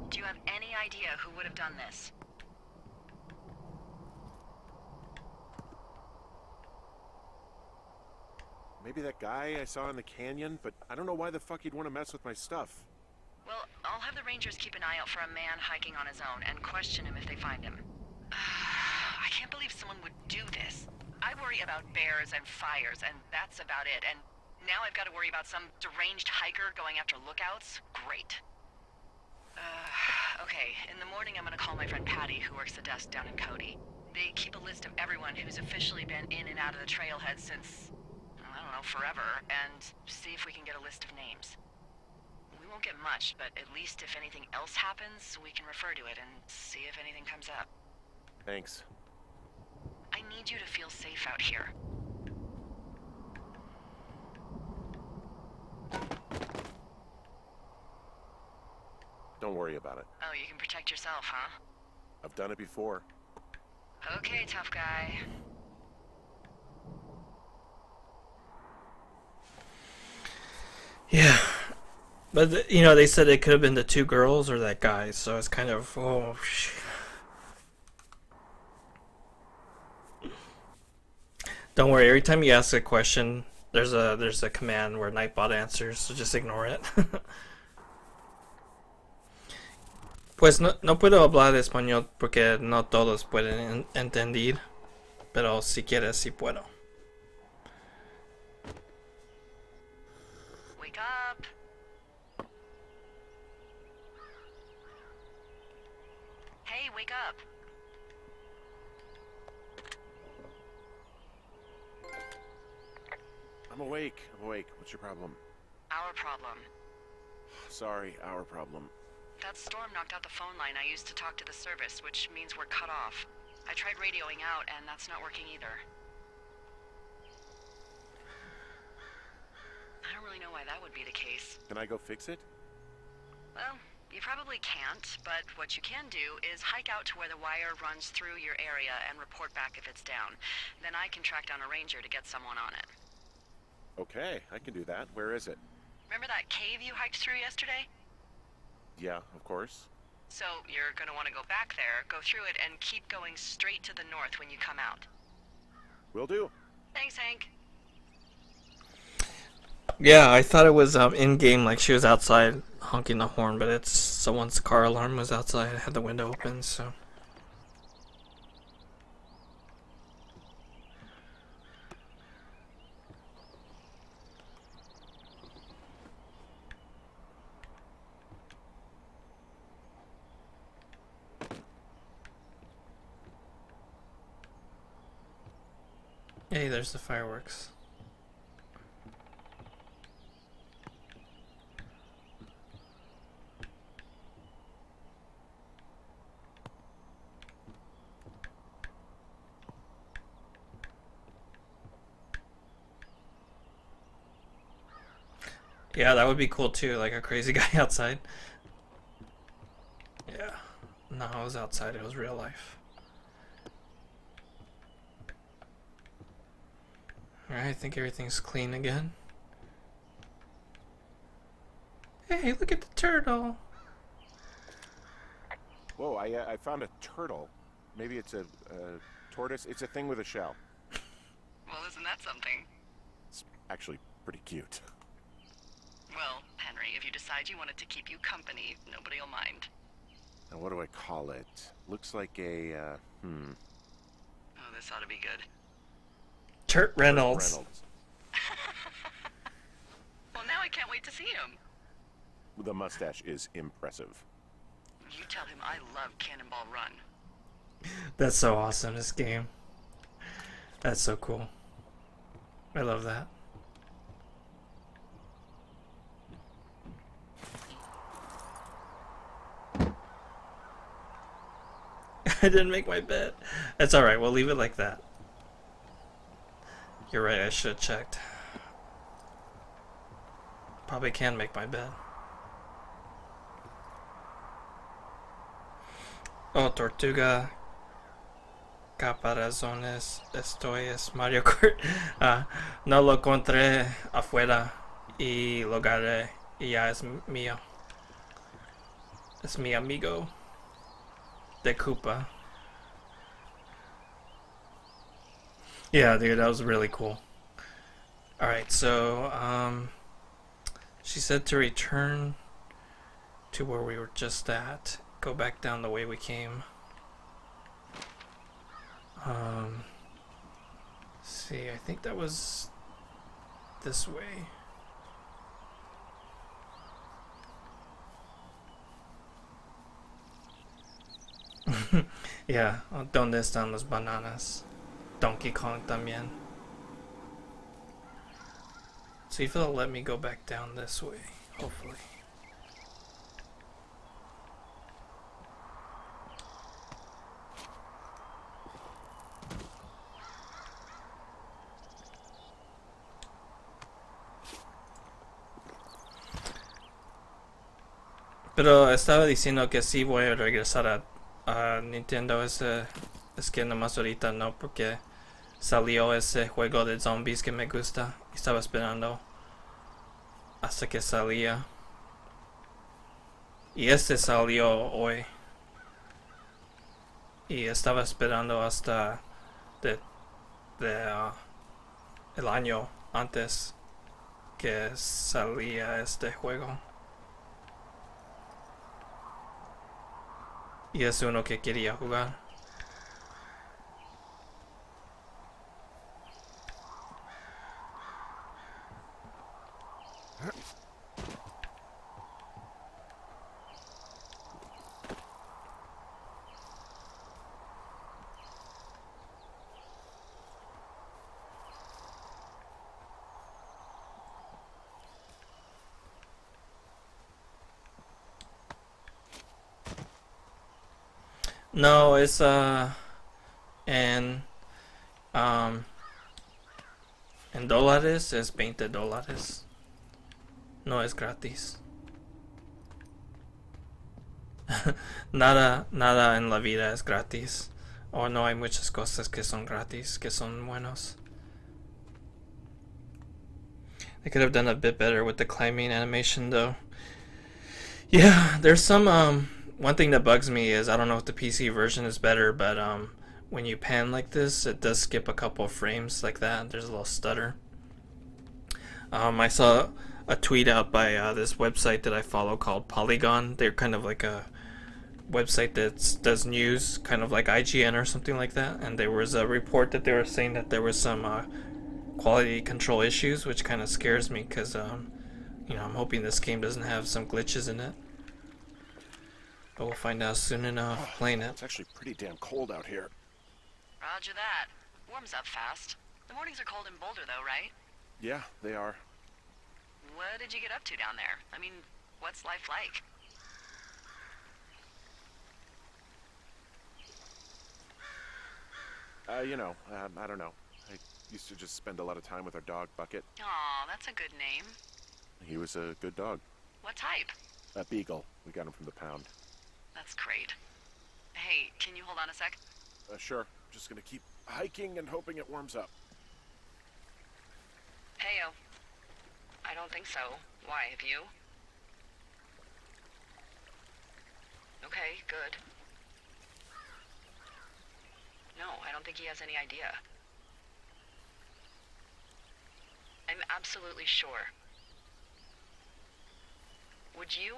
Do you have any idea who would have done this? Maybe that guy I saw in the canyon, but I don't know why the fuck he'd want to mess with my stuff. Well, I'll have the Rangers keep an eye out for a man hiking on his own and question him if they find him. I can't believe someone would do this. I worry about bears and fires, and that's about it. And now I've got to worry about some deranged hiker going after lookouts? Great. Okay, in the morning I'm gonna call my friend Patty, who works the desk down in Cody. They keep a list of everyone who's officially been in and out of the trailhead since, I don't know, forever, and see if we can get a list of names. We won't get much, but at least if anything else happens, we can refer to it and see if anything comes up. Thanks. I need you to feel safe out here. Don't worry about it. Oh, you can protect yourself, huh? I've done it before. Okay, tough guy. Yeah. But, you know, they said it could have been the two girls or that guy, so it's kind of, oh, shit. Don't worry, every time you ask a question, there's a command where Nightbot answers, so just ignore it. Pues no puedo hablar español porque no todos pueden entender, pero si quieres sí puedo. Wake up. Hey, wake up. I'm awake. What's your problem? Our problem. Sorry, our problem. That storm knocked out the phone line I used to talk to the service, which means we're cut off. I tried radioing out, and that's not working either. I don't really know why that would be the case. Can I go fix it? Well, you probably can't, but what you can do is hike out to where the wire runs through your area and report back if it's down. Then I can track down a ranger to get someone on it. Okay, I can do that. Where is it? Remember that cave you hiked through yesterday? Yeah, of course. So you're gonna want to go back there, go through it, and keep going straight to the north when you come out. Will do. Thanks, Hank. Yeah, I thought it was in-game, like she was outside honking the horn, but it's someone's car alarm was outside, had the window open, so... Hey, there's the fireworks. Yeah, that would be cool too, like a crazy guy outside. Yeah. No, it was outside, it was real life. Alright, I think everything's clean again. Hey, look at the turtle! Whoa, I found a turtle. Maybe it's a tortoise. It's a thing with a shell. Well, isn't that something? It's actually pretty cute. Well, Henry, if you decide you want it to keep you company, nobody will mind. Now, what do I call it? Looks like a, Oh, this ought to be good. Turt Reynolds. Well, now I can't wait to see him. The mustache is impressive. You tell him I love Cannonball Run. That's so awesome, this game. That's so cool. I love that. I didn't make my bed. That's alright, we'll leave it like that. You're right, I should have checked. Probably can make my bed. Oh, Tortuga Caparazones, esto es Mario Kart. No lo encontré afuera y lo agarré y ya es mío. Es mi amigo de Koopa. Yeah, dude, that was really cool. Alright, so, she said to return to where we were just at. Go back down the way we came. See, I think that was this way. Yeah, ¿dónde están las bananas? Donkey Kong también. See if they'll let me go back down this way, hopefully. Pero estaba diciendo que sí voy a regresar a Nintendo. Es que nomás ahorita no, porque salió ese juego de zombies que me gusta. Y estaba esperando hasta que salía. Y este salió hoy. Y estaba esperando hasta de el año antes que salía este juego. Y es uno que quería jugar. No, it's en en dólares es $20. No es gratis. Nada en la vida es gratis. O no hay muchas cosas que son gratis, que son buenos. They could have done a bit better with the climbing animation though. Yeah, there's some one thing that bugs me is I don't know if the PC version is better, but when you pan like this, it does skip a couple of frames like that. There's a little stutter. I saw a tweet out by this website that I follow called Polygon. They're kind of like a website that does news, kind of like IGN or something like that. And there was a report that they were saying that there was some quality control issues, which kind of scares me because you know, I'm hoping this game doesn't have some glitches in it. But we'll find out soon enough playing it. It's actually pretty damn cold out here. Roger that. Warms up fast. The mornings are cold in Boulder, though, right? Yeah, they are. What did you get up to down there? I mean, what's life like? You know, I don't know. I used to just spend a lot of time with our dog, Bucket. Aw, that's a good name. He was a good dog. What type? A beagle. We got him from the pound. That's great. Hey, can you hold on a sec? Sure. Just gonna keep hiking and hoping it warms up. Heyo. I don't think so. Why, have you? Okay, good. No, I don't think he has any idea. I'm absolutely sure. Would you?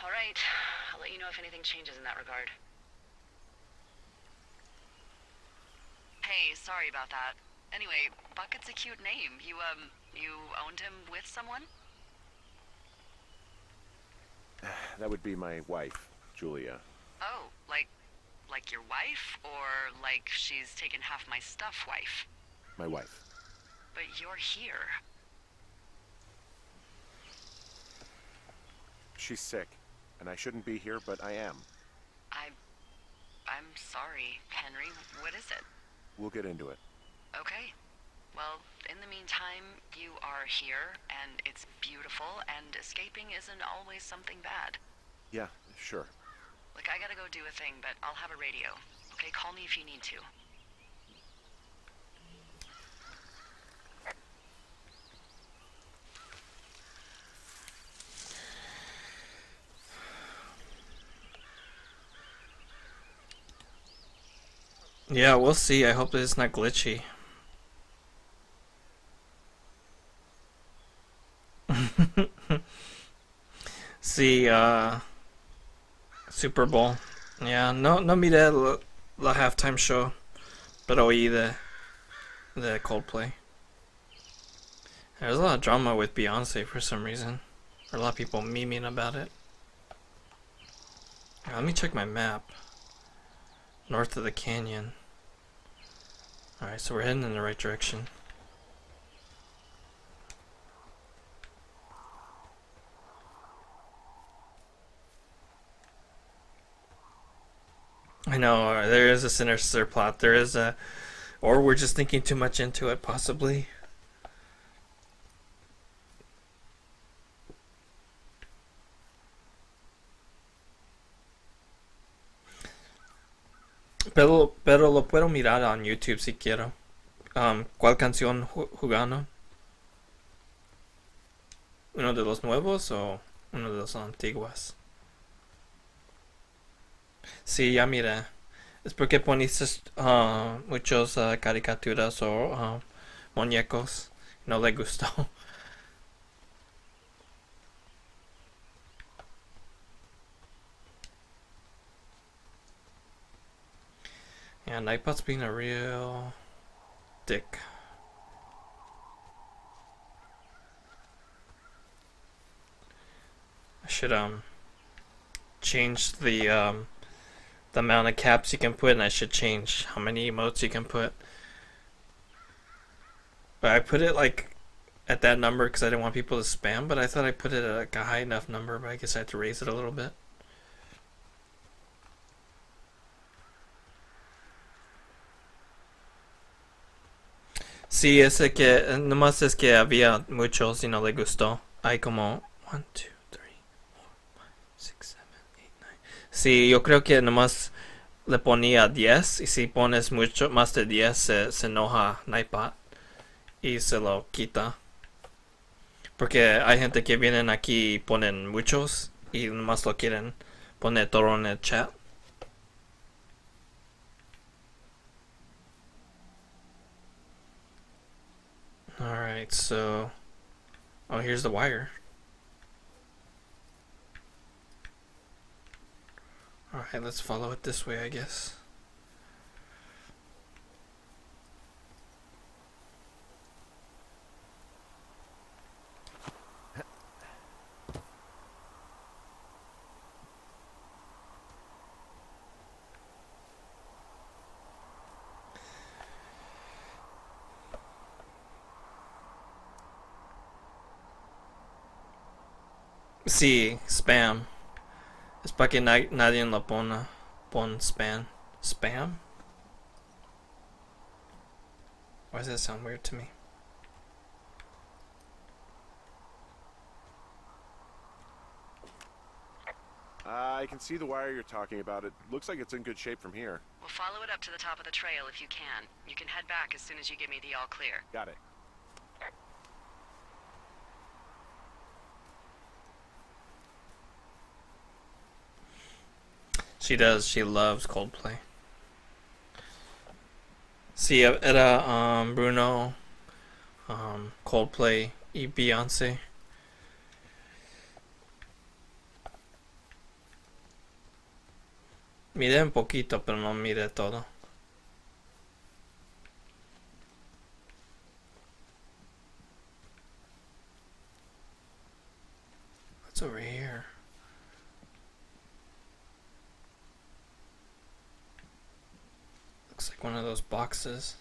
All right, I'll let you know if anything changes in that regard. Hey, sorry about that. Anyway, Bucket's a cute name. You owned him with someone? That would be my wife, Julia. Oh, like your wife? Or like she's taken half my stuff wife? My wife. But you're here. She's sick. and I shouldn't be here, but I am. I'm sorry, Henry. What is it? We'll get into it. Okay. Well, in the meantime, you are here, and it's beautiful, and escaping isn't always something bad. Yeah, sure. Look, I gotta go do a thing, but I'll have a radio. Okay, call me if you need to. Yeah, we'll see. I hope that it's not glitchy. See, Super Bowl. Yeah, no miré la halftime show, pero oí the Coldplay. There's a lot of drama with Beyonce for some reason. Or a lot of people memeing about it. Let me check my map. North of the canyon. Alright, so we're heading in the right direction. I know, there is a sinister plot. There is a... Or we're just thinking too much into it, possibly. Pero lo puedo mirar on YouTube si quiero. ¿Cuál canción jugaron? ¿Uno de los nuevos o uno de los antiguos? Sí, ya mira. Es porque poniste muchos caricaturas o muñecos. No le gustó. Yeah, Nightbot's being a real dick. I should change the amount of caps you can put, and I should change how many emotes you can put. But I put it like at that number because I didn't want people to spam, but I thought I put it at like a high enough number, but I guess I had to raise it a little bit. Sí, ese que nomás es que había muchos y no le gustó. Hay como 1, 2, 3, 4, 5, 6, 7, 8, 9. Sí, yo creo que nomás le ponía 10 y si pones mucho más de 10 se enoja Nightbot y se lo quita. Porque hay gente que vienen aquí y ponen muchos y nomás lo quieren poner todo en el chat. Alright, so... Oh, here's the wire. Alright, let's follow it this way, I guess. Sí, spam. Es para que nadie lo ponga. Pon spam. Spam? Why does that sound weird to me? I can see the wire you're talking about. It looks like it's in good shape from here. We'll follow it up to the top of the trail if you can. You can head back as soon as you give me the all clear. Got it. She does. She loves Coldplay. Sí, era Bruno, Coldplay y Beyonce. Miré un poquito, pero no miré todo. What's over here? Looks like one of those boxes.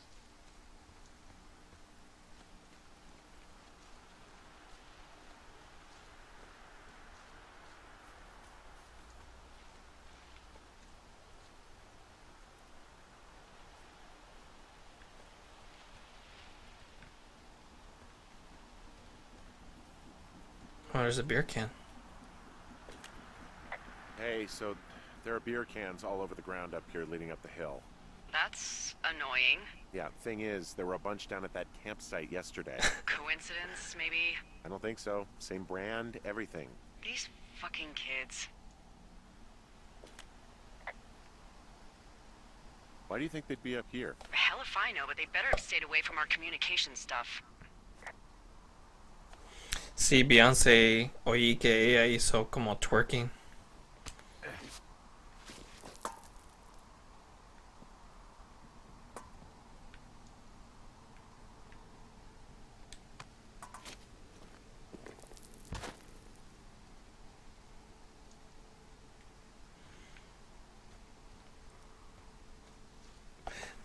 Oh, there's a beer can. Hey, so there are beer cans all over the ground up here leading up the hill. That's annoying. Yeah, thing is, there were a bunch down at that campsite yesterday. Coincidence, maybe? I don't think so. Same brand, everything. These fucking kids. Why do you think they'd be up here? Hell if I know, but they better have stayed away from our communication stuff. Sí, Beyoncé, oí que ella hizo como twerking.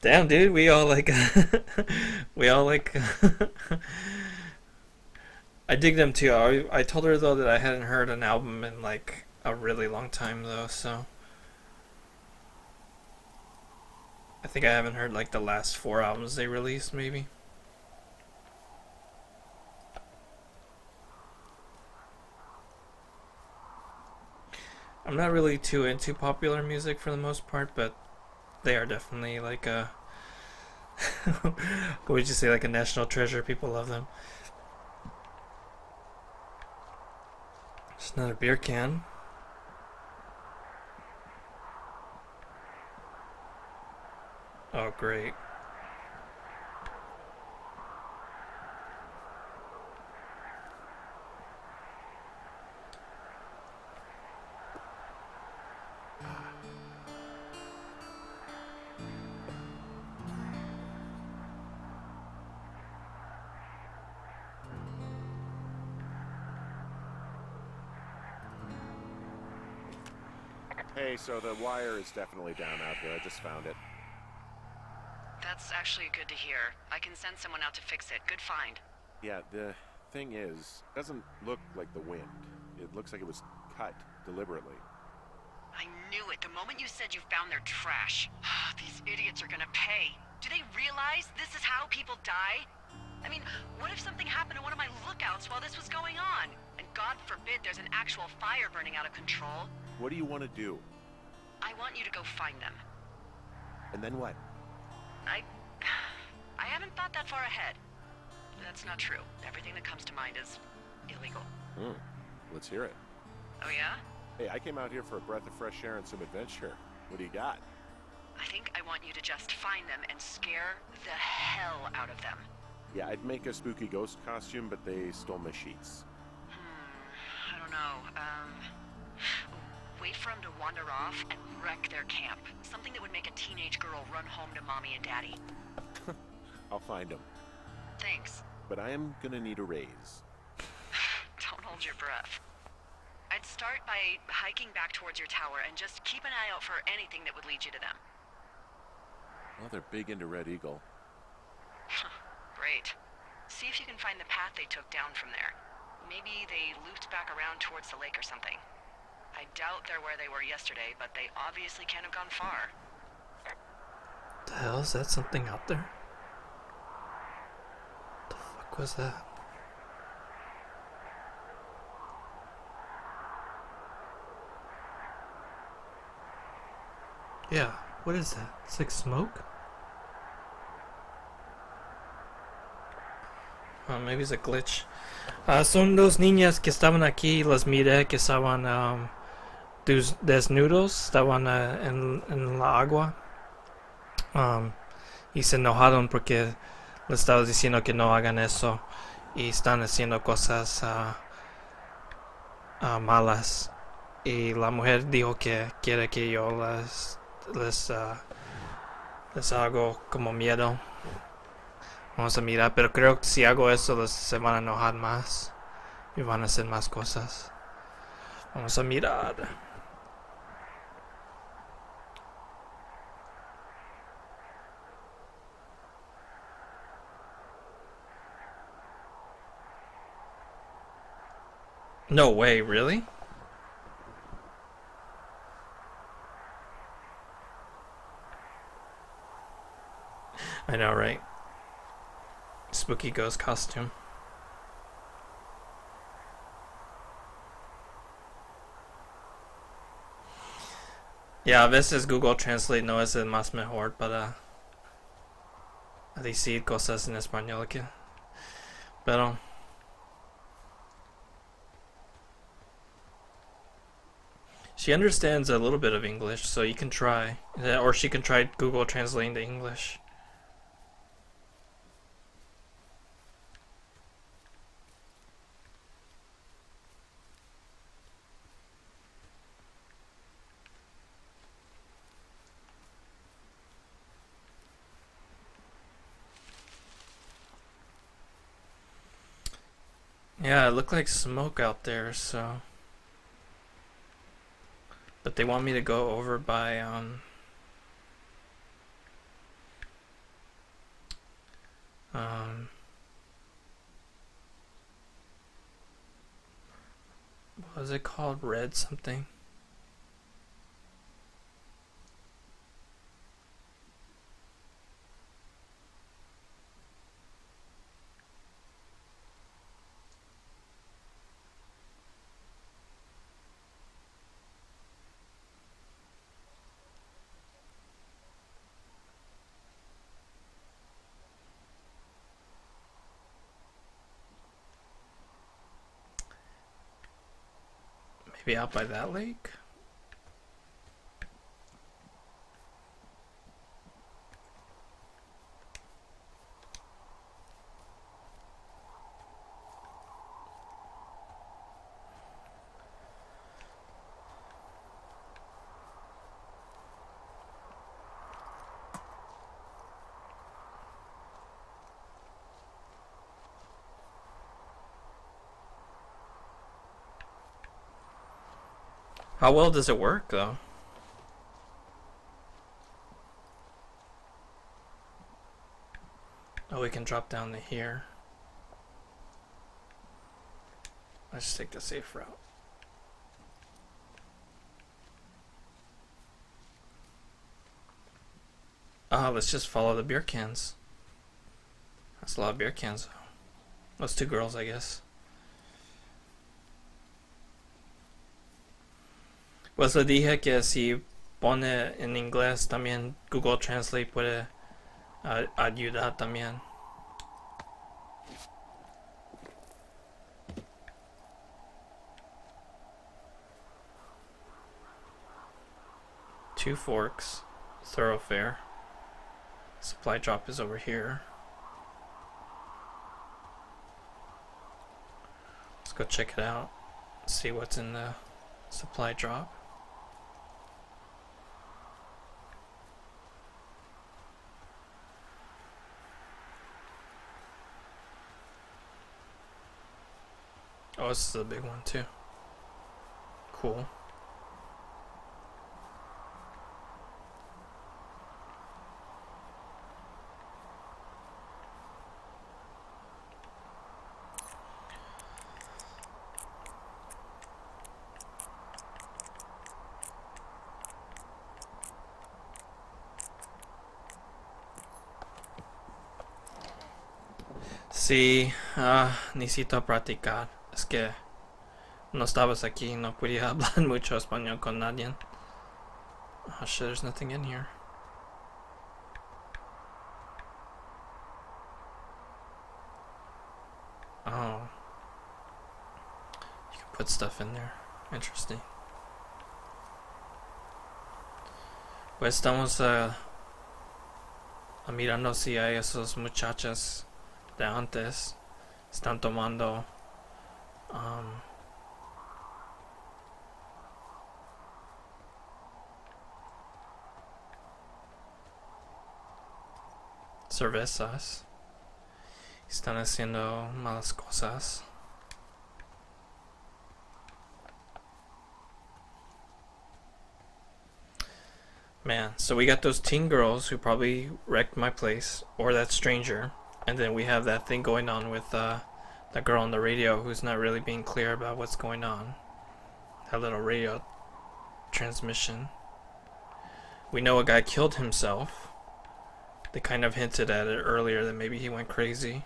Damn, dude, we all like, we all like. I dig them too. I told her though that I hadn't heard an album in like a really long time though, so I think I haven't heard like the last 4 albums they released, maybe. I'm not really too into popular music for the most part, but they are definitely like a what would you say, like a national treasure. People love them. It's another beer can. Oh, great. Hey, so the wire is definitely down out here. I just found it. That's actually good to hear. I can send someone out to fix it. Good find. Yeah, the thing is, it doesn't look like the wind. It looks like it was cut deliberately. I knew it the moment you said you found their trash. These idiots are gonna pay. Do they realize this is how people die? I mean, what if something happened to one of my lookouts while this was going on? And God forbid there's an actual fire burning out of control. What do you want to do? I want you to go find them. And then what? I haven't thought that far ahead. That's not true. Everything that comes to mind is illegal. Let's hear it. Oh yeah? Hey, I came out here for a breath of fresh air and some adventure. What do you got? I think I want you to just find them and scare the hell out of them. Yeah, I'd make a spooky ghost costume, but they stole my sheets. I don't know. Wait for them to wander off and wreck their camp. Something that would make a teenage girl run home to mommy and daddy. I'll find them. Thanks. But I am gonna need a raise. Don't hold your breath. I'd start by hiking back towards your tower and just keep an eye out for anything that would lead you to them. Well, they're big into Red Eagle. Great. See if you can find the path they took down from there. Maybe they looped back around towards the lake or something. I doubt they're where they were yesterday, but they obviously can't have gone far. The hell is that? Something out there? The fuck was that? Yeah, what is that? It's like smoke? Oh, maybe it's a glitch. Son dos niñas que estaban aquí, las miré que estaban desnudos, estaban en la agua. Y se enojaron porque les estaba diciendo que no hagan eso. Y están haciendo cosas malas. Y la mujer dijo que quiere que yo les hago como miedo. Vamos a mirar, pero creo que si hago eso se van a enojar más y van a hacer más cosas. Vamos a mirar. No way, really? I know, right? Spooky ghost costume. Yeah, a veces Google Translate no es el más mejor para decir cosas en español que. Pero she understands a little bit of English, so you can try. Or she can try Google translating to English. Yeah, it looked like smoke out there, so. But they want me to go over by, what was it called? Red something? Maybe out by that lake? How well does it work, though? Oh, we can drop down to here. Let's just take the safe route. Let's just follow the beer cans. That's a lot of beer cans, though. Those two girls, I guess. Pues le dije que si pone en inglés también Google Translate puede ayudar también. Two Forks, thoroughfare. Supply drop is over here. Let's go check it out. See what's in the supply drop. Oh, this is a big one too. Cool. Sí, necesito practicar. Es que no estabas aquí, no podía hablar mucho español con nadie. Oh shit, there's nothing in here. Oh. You can put stuff in there. Interesting. Pues estamos mirando si hay esos muchachas de antes. Están tomando cervezas. Están haciendo malas cosas. Man, so we got those teen girls who probably wrecked my place, or that stranger, and then we have that thing going on with that girl on the radio who's not really being clear about what's going on. That little radio transmission. We know a guy killed himself. They kind of hinted at it earlier that maybe he went crazy.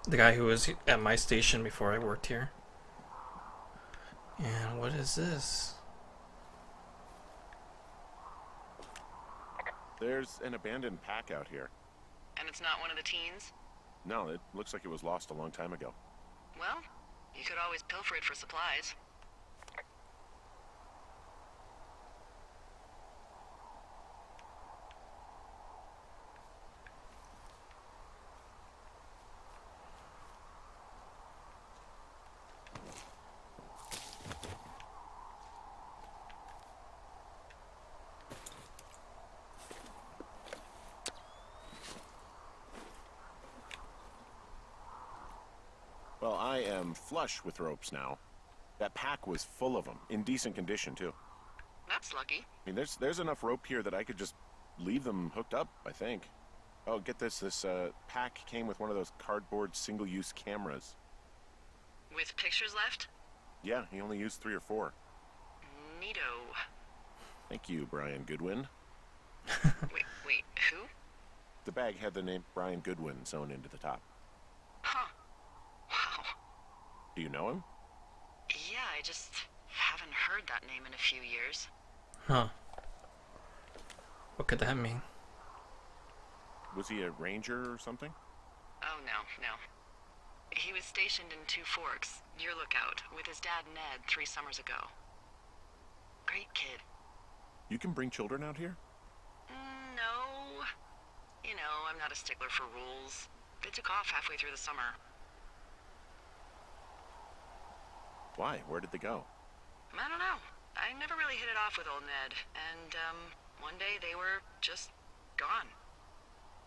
The guy who was at my station before I worked here. And what is this? There's an abandoned pack out here. And it's not one of the teens? No, it looks like it was lost a long time ago. Well, you could always pilfer it for supplies. Well, I am flush with ropes now. That pack was full of them, in decent condition, too. That's lucky. I mean, there's enough rope here that I could just leave them hooked up, I think. Oh, get this. This pack came with one of those cardboard single-use cameras. With pictures left? Yeah, he only used 3 or 4. Neato. Thank you, Brian Goodwin. Wait, who? The bag had the name Brian Goodwin sewn into the top. Huh. Wow. Do you know him? Yeah, I just haven't heard that name in a few years. Huh. What could that mean? Was he a ranger or something? Oh, no. He was stationed in Two Forks, your lookout, with his dad Ned 3 summers ago. Great kid. You can bring children out here? No. You know, I'm not a stickler for rules. They took off halfway through the summer. Why? Where did they go? I don't know. I never really hit it off with old Ned, and, one day they were just gone.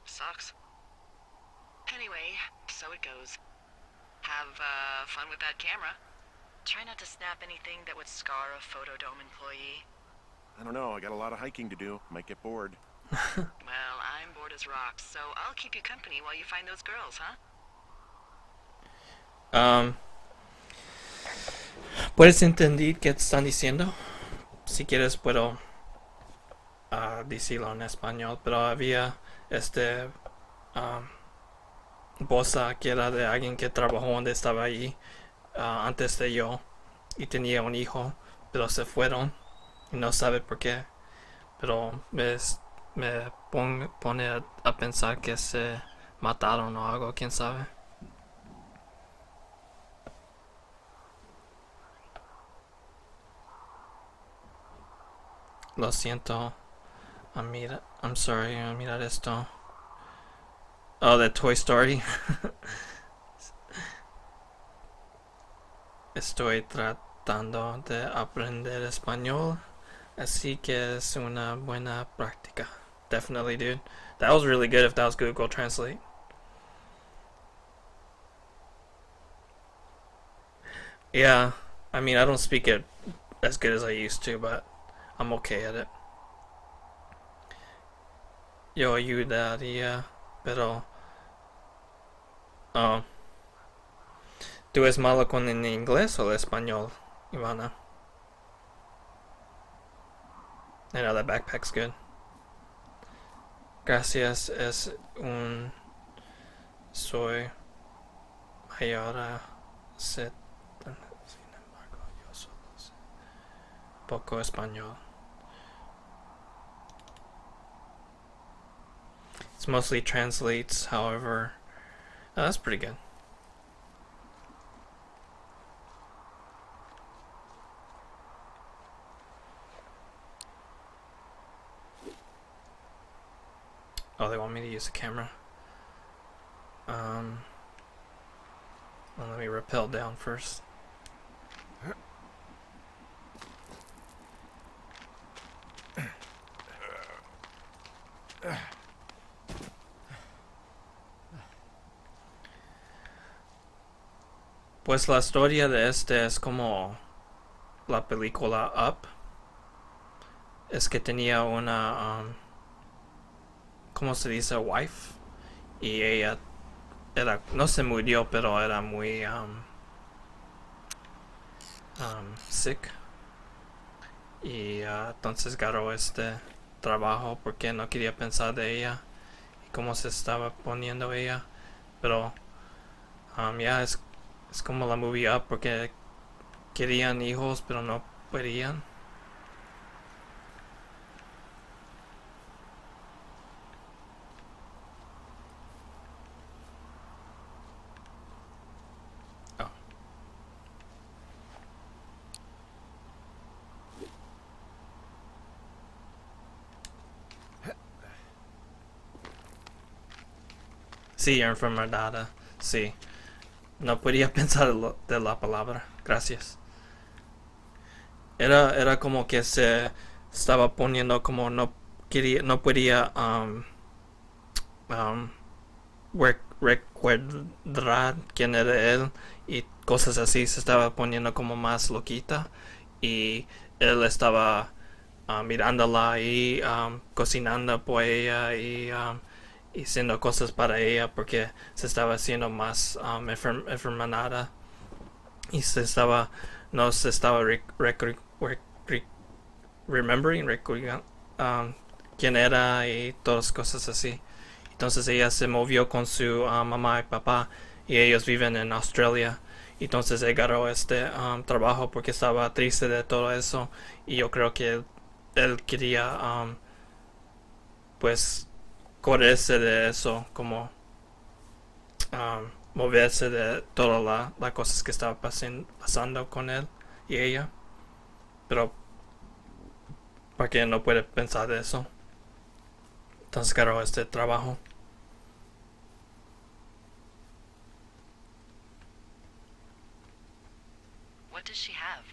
Sucks. Anyway, so it goes. Have, fun with that camera. Try not to snap anything that would scar a Photodome employee. I don't know. I got a lot of hiking to do. Might get bored. Well, I'm bored as rocks, so I'll keep you company while you find those girls, huh? ¿Puedes entender qué están diciendo? Si quieres puedo decirlo en español, pero había bosa que era de alguien que trabajó donde estaba ahí antes de yo y tenía un hijo, pero se fueron y no sabe por qué. Pero me pone a pensar que se mataron o algo, quién sabe. Lo siento. I'm sorry, a mirar esto. Oh, de Toy Story. Estoy tratando de aprender español, así que es una buena práctica. Definitely, dude. That was really good if that was Google Translate. Yeah, I mean, I don't speak it as good as I used to, but I'm okay at it. Yo ayudaría, pero... Oh. ¿Tú es malo con el inglés o el español, Ivana? I know that backpack's good. Gracias es un... Soy mayor a set... Sin embargo, yo solo sé poco español. It's mostly translates, however... Oh, that's pretty good. Oh, they want me to use the camera. Well, let me rappel down first. Pues la historia de es como la película Up. Es que tenía una, ¿cómo se dice? Wife. Y ella era, no se murió, pero era muy sick. Y entonces agarró trabajo porque no quería pensar de ella y cómo se estaba poniendo ella. Pero ya es como la movie Up porque querían hijos pero no podían. Sí, enfermedad. Sí. No podía pensar de la palabra. Gracias. Era como que se estaba poniendo como no podía um, recuerdar quién era él y cosas así. Se estaba poniendo como más loquita y él estaba mirándola y cocinando por ella y haciendo cosas para ella porque se estaba haciendo más enfermada y no se estaba remembering, quién era y todas cosas así. Entonces ella se movió con su mamá y papá y ellos viven en Australia. Entonces agarró este trabajo porque estaba triste de todo eso y yo creo que él quería pues correrse de eso, como moverse de todas las cosas que estaba pasando con él y ella. Pero para que no puede pensar de eso. Entonces agarró este trabajo. What does she have?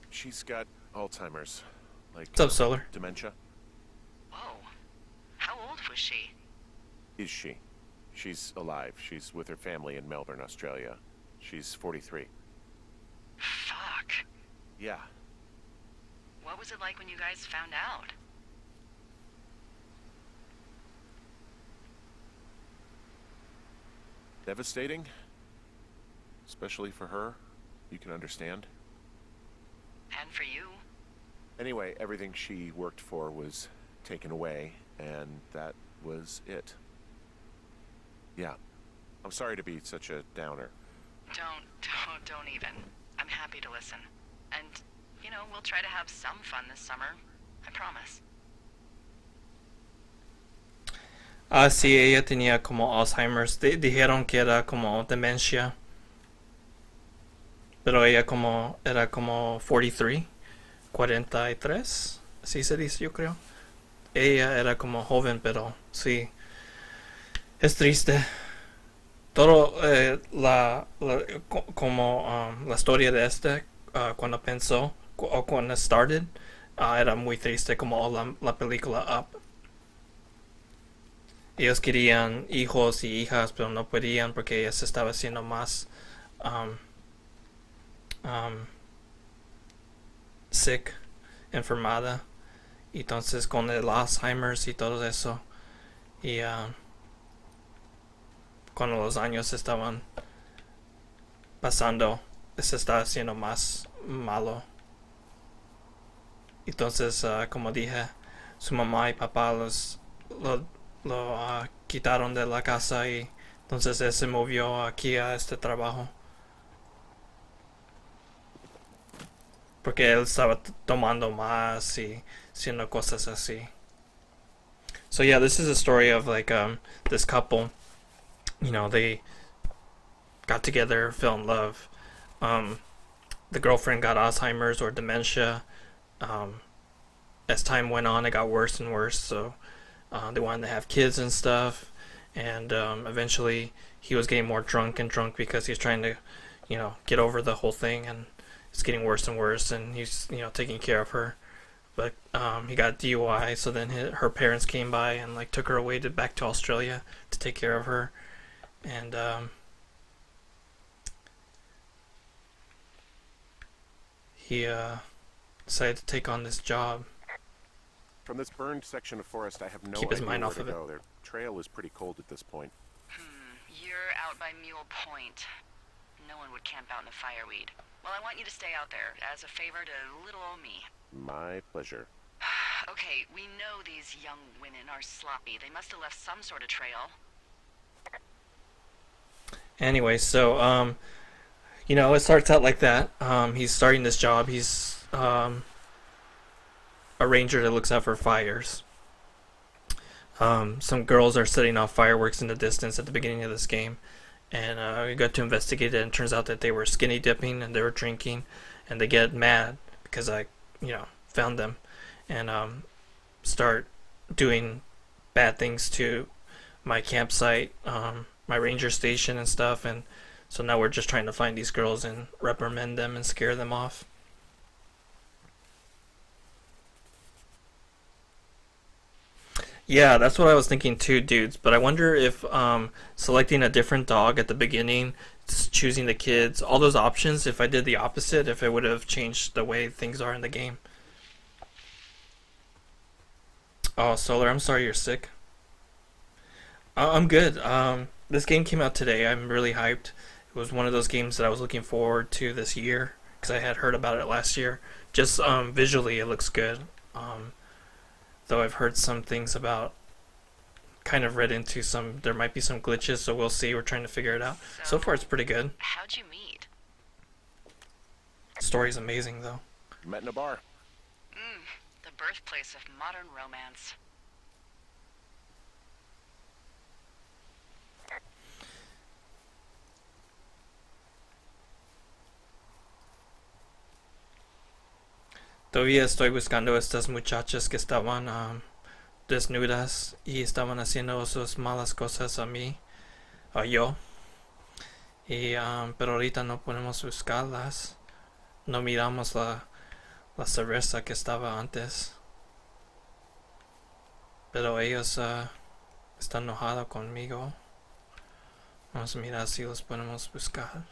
She's got Alzheimer's, like What's up, Solar? dementia. Whoa. How old was she? Is she? She's alive. She's with her family in Melbourne, Australia. She's 43. Fuck. Yeah. What was it like when you guys found out? Devastating. Especially for her. You can understand. And for you? Anyway, everything she worked for was taken away, and that was it. Yeah. I'm sorry to be such a downer. Don't even. I'm happy to listen. And, we'll try to have some fun this summer. I promise. Sí, ella tenía como Alzheimer's. Dijeron que era como demencia. Pero ella era como 43. 43. Así se dice, yo creo. Ella era como joven, pero sí. Es triste. Todo como la historia de cuando pensó o cuando started era muy triste, como la película Up. Ellos querían hijos y hijas, pero no podían porque ella se estaba haciendo más sick, enfermada. Entonces con el Alzheimer's y todo eso. Y cuando los años estaban pasando, se estaba haciendo más malo. Entonces, como dije, su mamá y papá lo quitaron de la casa y entonces él se movió aquí a este trabajo. Porque él estaba tomando más y haciendo cosas así. So yeah, this is a story of like this couple. They got together, fell in love. The girlfriend got Alzheimer's or dementia. As time went on, it got worse and worse. So they wanted to have kids and stuff. And eventually, he was getting more drunk and drunk because he's trying to, get over the whole thing. And it's getting worse and worse. And he's, taking care of her. But he got DUI. So then her parents came by and like took her away back to Australia to take care of her. And he decided to take on this job. From this burned section of forest, I have no Keep his idea mind where off to of it. go. Their trail is pretty cold at this point. You're out by Mule Point. No one would camp out in the fireweed. Well, I want you to stay out there as a favor to little old me. My pleasure. Okay, we know these young women are sloppy. They must have left some sort of trail. Anyway, so it starts out like that. He's starting this job. He's a ranger that looks out for fires. Some girls are setting off fireworks in the distance at the beginning of this game, and we got to investigate it. And it turns out that they were skinny dipping and they were drinking, and they get mad because I, found them, and start doing bad things to my campsite, my ranger station and stuff, and so now we're just trying to find these girls and reprimand them and scare them off. Yeah, that's what I was thinking too, dudes. But I wonder if selecting a different dog at the beginning, choosing the kids, all those options, if I did the opposite, if it would have changed the way things are in the game. Oh, Solar, I'm sorry you're sick. I'm good. This game came out today. I'm really hyped. It was one of those games that I was looking forward to this year because I had heard about it last year. Just visually, it looks good. Though I've heard some things about, kind of read into some, there might be some glitches, so we'll see. We're trying to figure it out. So far, it's pretty good. How'd you meet? Story's amazing, though. Met in a bar. The birthplace of modern romance. Todavía estoy buscando a estas muchachas que estaban desnudas y estaban haciendo sus malas cosas a mí, a yo. Y, pero ahorita no podemos buscarlas. No miramos la cerveza que estaba antes. Pero ellos están enojados conmigo. Vamos a mirar si los podemos buscar.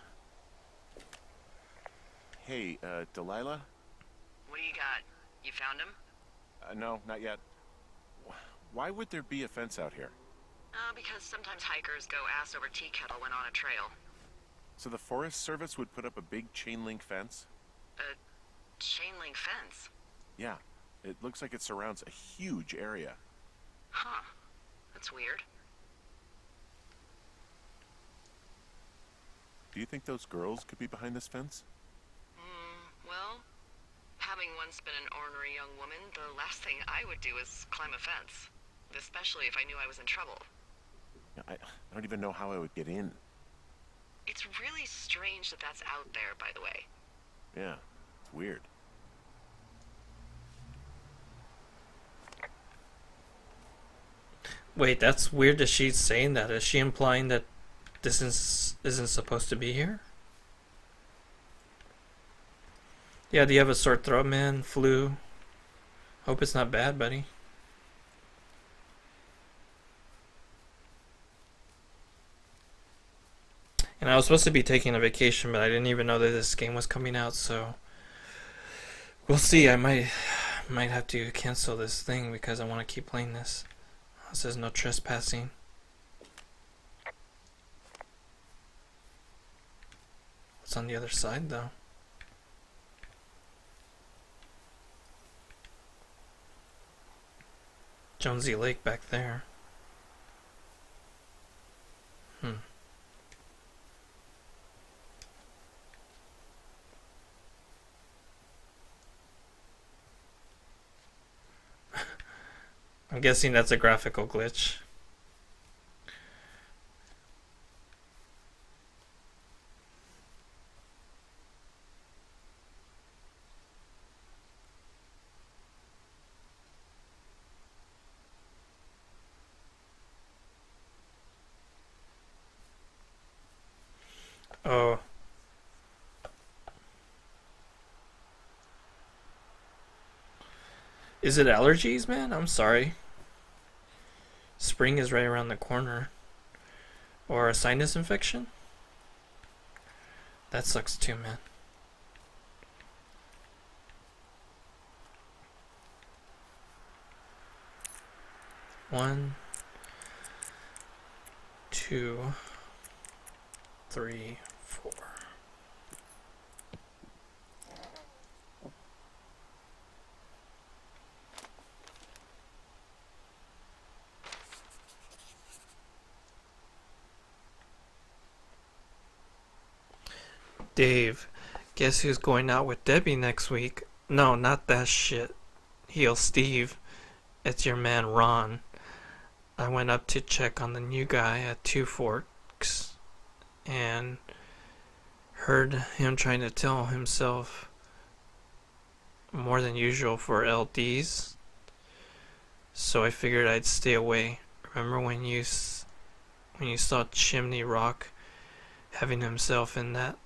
Hey, Delilah? What do you got? You found him? No, not yet. Why would there be a fence out here? Because sometimes hikers go ass over tea kettle when on a trail. So the Forest Service would put up a big chain link fence? A chain link fence? Yeah. It looks like it surrounds a huge area. Huh. That's weird. Do you think those girls could be behind this fence? Well, having once been an ornery young woman, the last thing I would do is climb a fence. Especially if I knew I was in trouble. I don't even know how I would get in. It's really strange that that's out there, by the way. Yeah, it's weird. Wait, that's weird that she's saying that. Is she implying that this isn't supposed to be here? Yeah, do you have a sore throat, man? Flu? Hope it's not bad, buddy. And I was supposed to be taking a vacation, but I didn't even know that this game was coming out, so we'll see. I might have to cancel this thing because I want to keep playing this. It says no trespassing. What's on the other side, though? Jonesy Lake back there. I'm guessing that's a graphical glitch. Oh. Is it allergies, man? I'm sorry. Spring is right around the corner. Or a sinus infection? That sucks too, man. One, two, three, four. Dave, guess who's going out with Debbie next week? No, not that shit. Heel Steve. It's your man Ron. I went up to check on the new guy at Two Forks and heard him trying to tell himself more than usual for LDs. So I figured I'd stay away. Remember when when you saw Chimney Rock having himself in that?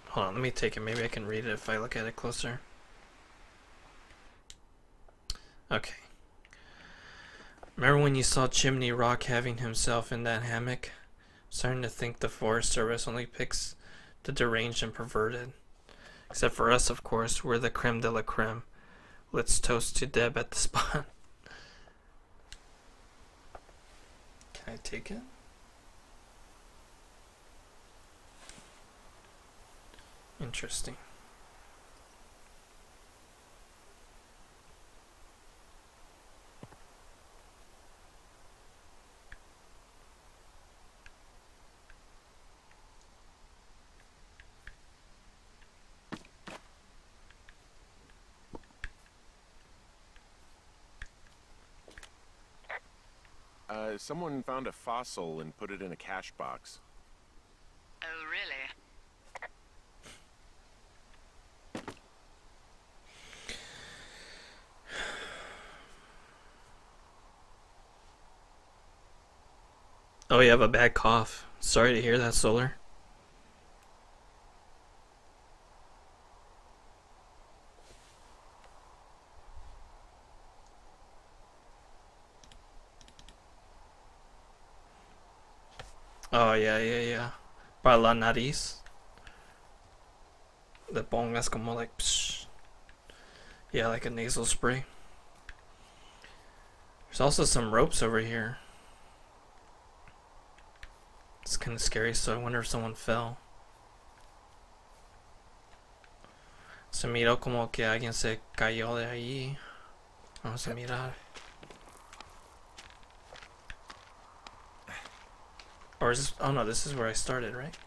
Hold on, let me take it. Maybe I can read it if I look at it closer. Okay. Remember when you saw Chimney Rock having himself in that hammock? Starting to think the Forest Service only picks the deranged and perverted. Except for us, of course. We're the creme de la creme. Let's toast to Deb at the spot. Can I take it? Interesting. Someone found a fossil and put it in a cash box. Oh, really? Oh, you have a bad cough. Sorry to hear that, Solar. Oh, yeah. Para la nariz. Le pongas como like, psh. Yeah, like a nasal spray. There's also some ropes over here. It's kind of scary, so I wonder if someone fell. Se miró como que alguien se cayó de ahí. Vamos a mirar. Or is this, oh no, this is where I started, right?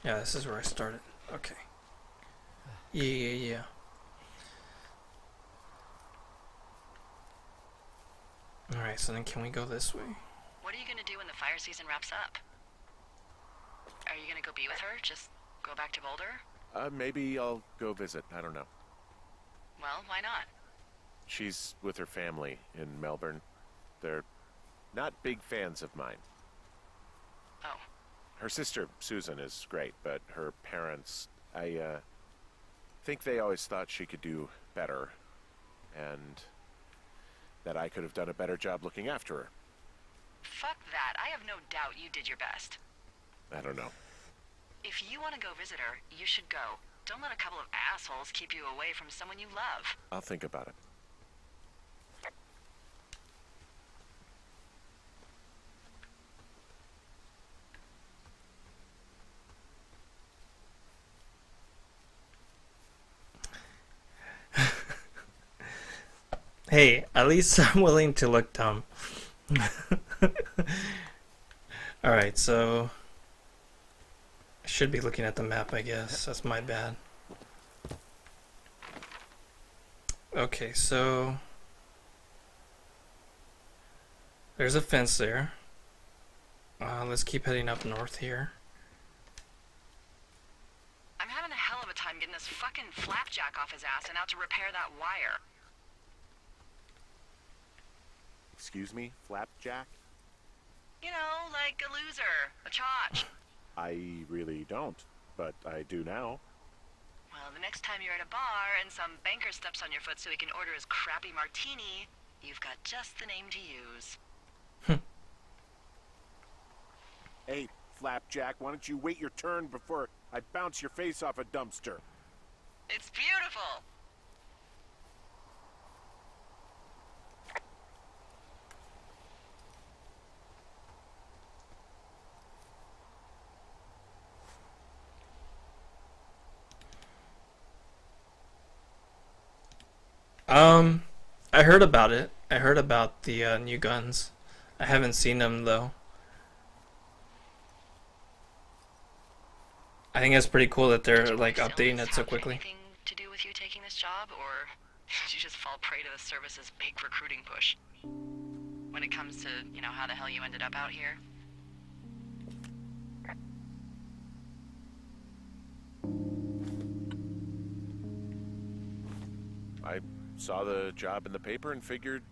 Yeah, this is where I started. Okay. Yeah. Alright, so then can we go this way? What are you gonna do when the fire season wraps up? Are you gonna go be with her? Just go back to Boulder? Maybe I'll go visit. I don't know. Well, why not? She's with her family in Melbourne. They're not big fans of mine. Oh. Her sister, Susan, is great, but her parents, I think they always thought she could do better, and that I could have done a better job looking after her. Fuck that. I have no doubt you did your best. I don't know. If you want to go visit her, you should go. Don't let a couple of assholes keep you away from someone you love. I'll think about it. Hey, at least I'm willing to look dumb. Alright, so I should be looking at the map, I guess. That's my bad. Okay, so there's a fence there. Let's keep heading up north here. I'm having a hell of a time getting this fucking flapjack off his ass and out to repair that wire. Excuse me, Flapjack? You know, like a loser, a chotch. I really don't, but I do now. Well, the next time you're at a bar and some banker steps on your foot so he can order his crappy martini, you've got just the name to use. Hey, Flapjack, why don't you wait your turn before I bounce your face off a dumpster? It's beautiful. I heard about it. I heard about the new guns. I haven't seen them though. I think it's pretty cool that they're like updating it so quickly. Anything to do with you taking this job, or did you just fall prey to the service's big recruiting push? When it comes to, you know, how the hell you ended up out here? I saw the job in the paper and figured,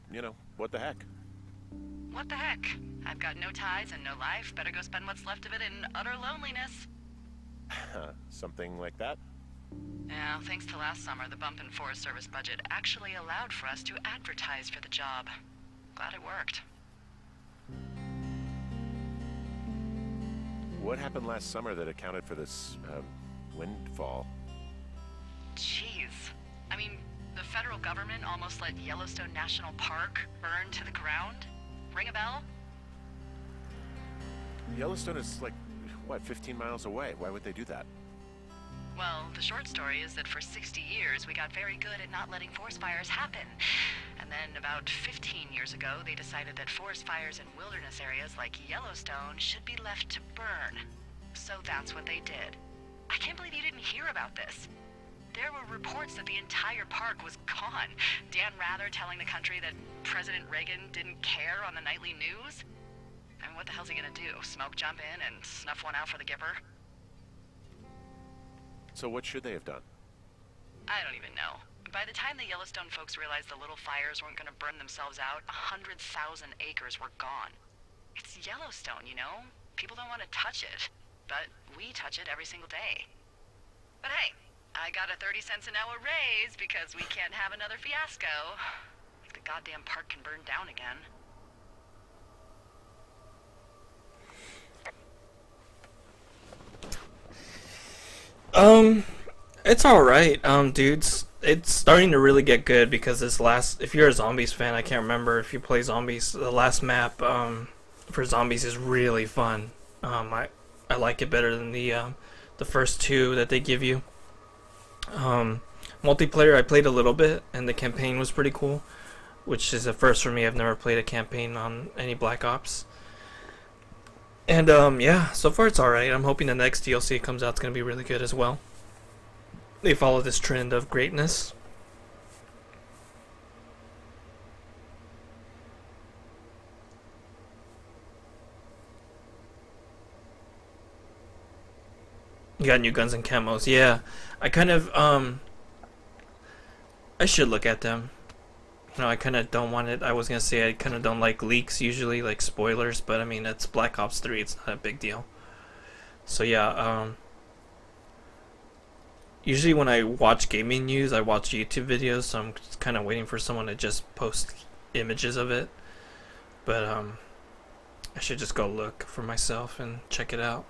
what the heck. What the heck? I've got no ties and no life. Better go spend what's left of it in utter loneliness. Something like that? Yeah, thanks to last summer, the bump in Forest Service budget actually allowed for us to advertise for the job. Glad it worked. What happened last summer that accounted for this, windfall? Jeez. I mean, the federal government almost let Yellowstone National Park burn to the ground? Ring a bell? Yellowstone is 15 miles away. Why would they do that? Well, the short story is that for 60 years, we got very good at not letting forest fires happen. And then about 15 years ago, they decided that forest fires in wilderness areas like Yellowstone should be left to burn. So that's what they did. I can't believe you didn't hear about this. There were reports that the entire park was gone. Dan Rather telling the country that President Reagan didn't care on the nightly news. I mean, what the hell's he gonna do? Smoke jump in and snuff one out for the Gipper? So what should they have done? I don't even know. By the time the Yellowstone folks realized the little fires weren't gonna burn themselves out, 100,000 acres were gone. It's Yellowstone, People don't want to touch it. But we touch it every single day. But hey, I got a 30 cents an hour raise because we can't have another fiasco. Like the goddamn park can burn down again. It's alright, dudes. It's starting to really get good because if you're a Zombies fan, I can't remember if you play Zombies, the last map, for Zombies is really fun. I like it better than the first two that they give you. Multiplayer, I played a little bit, and the campaign was pretty cool, which is a first for me. I've never played a campaign on any Black Ops. And, yeah, so far it's alright. I'm hoping the next DLC comes out is going to be really good as well. They follow this trend of greatness. You got new guns and camos. Yeah, I kind of, I should look at them. I kind of don't want it. I was going to say I kind of don't like leaks usually, like spoilers, but I mean, it's Black Ops 3. It's not a big deal. So yeah, usually when I watch gaming news, I watch YouTube videos, so I'm kind of waiting for someone to just post images of it. But, I should just go look for myself and check it out.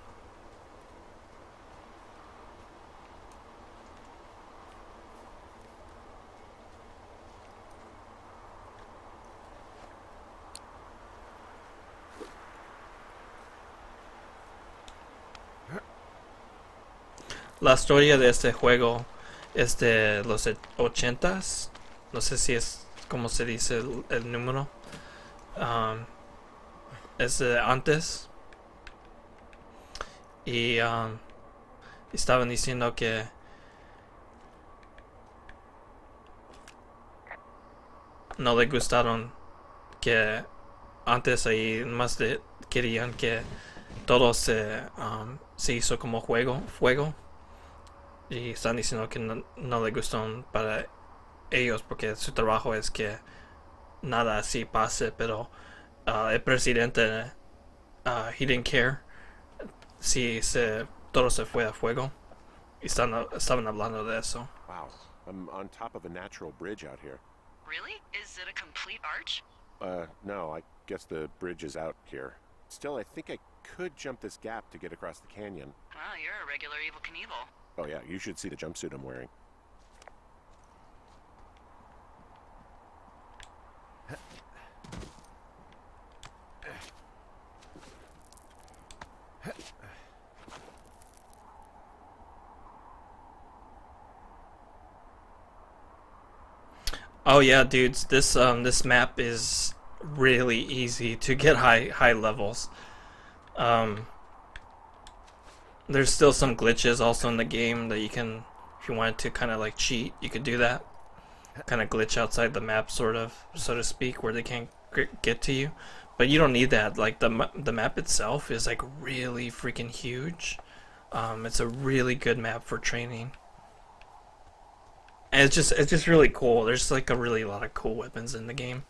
La historia de este juego es de los 80s. No sé si es como se dice el número. Es de antes. Y estaban diciendo que no le gustaron que antes ahí más querían que todo se hizo como fuego. Y están diciendo que no le gustan para ellos porque su trabajo es que nada así pase, pero el presidente he didn't care si todo se fue a fuego y estaban hablando de eso. Wow, I'm on top of a natural bridge out here. Really? Is it a complete arch? No, I guess the bridge is out here. Still, I think I could jump this gap to get across the canyon. Well, you're a regular Evel Knievel. Oh yeah, you should see the jumpsuit I'm wearing. Oh yeah, dudes, this map is really easy to get high levels. There's still some glitches also in the game that you can, if you wanted to kind of like cheat, you could do that. Kind of glitch outside the map, sort of, so to speak, where they can't get to you. But you don't need that. Like the map itself is like really freaking huge. It's a really good map for training. And it's just really cool. There's like a really lot of cool weapons in the game.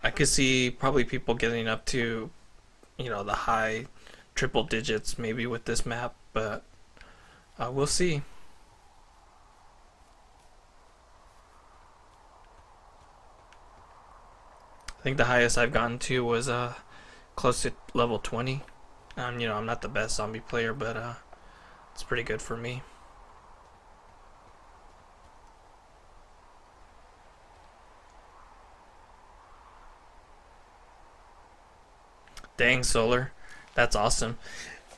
I could see probably people getting up to, you know, the high triple digits maybe with this map, but we'll see. I think the highest I've gotten to was close to level 20. You know, I'm not the best zombie player, but it's pretty good for me. Dang, Solar. That's awesome.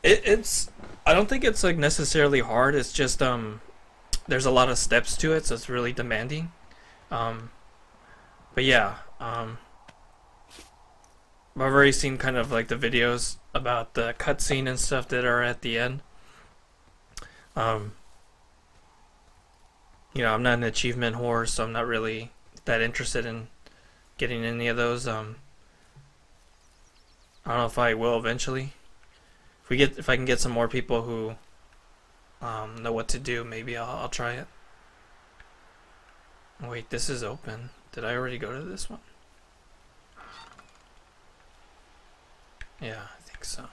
It's I don't think it's like necessarily hard. It's just there's a lot of steps to it, so it's really demanding. But yeah, I've already seen kind of like the videos about the cutscene and stuff that are at the end. Um, you know, I'm not an achievement whore, so I'm not really that interested in getting any of those. I don't know if I will eventually. If I can get some more people who know what to do, maybe I'll try it. Wait, this is open. Did I already go to this one? Yeah, I think so.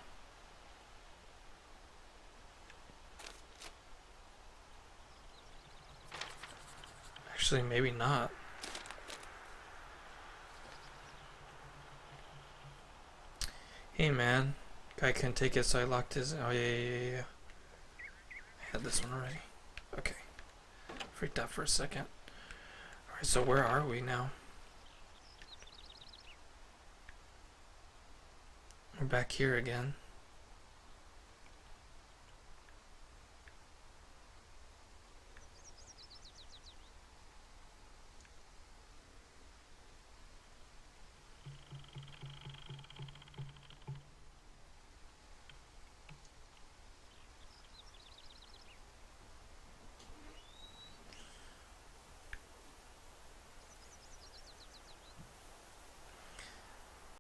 Actually, maybe not. Hey man, guy couldn't take it, so I locked his. Oh yeah. I had this one already. Okay, freaked out for a second. All right, so where are we now? We're back here again.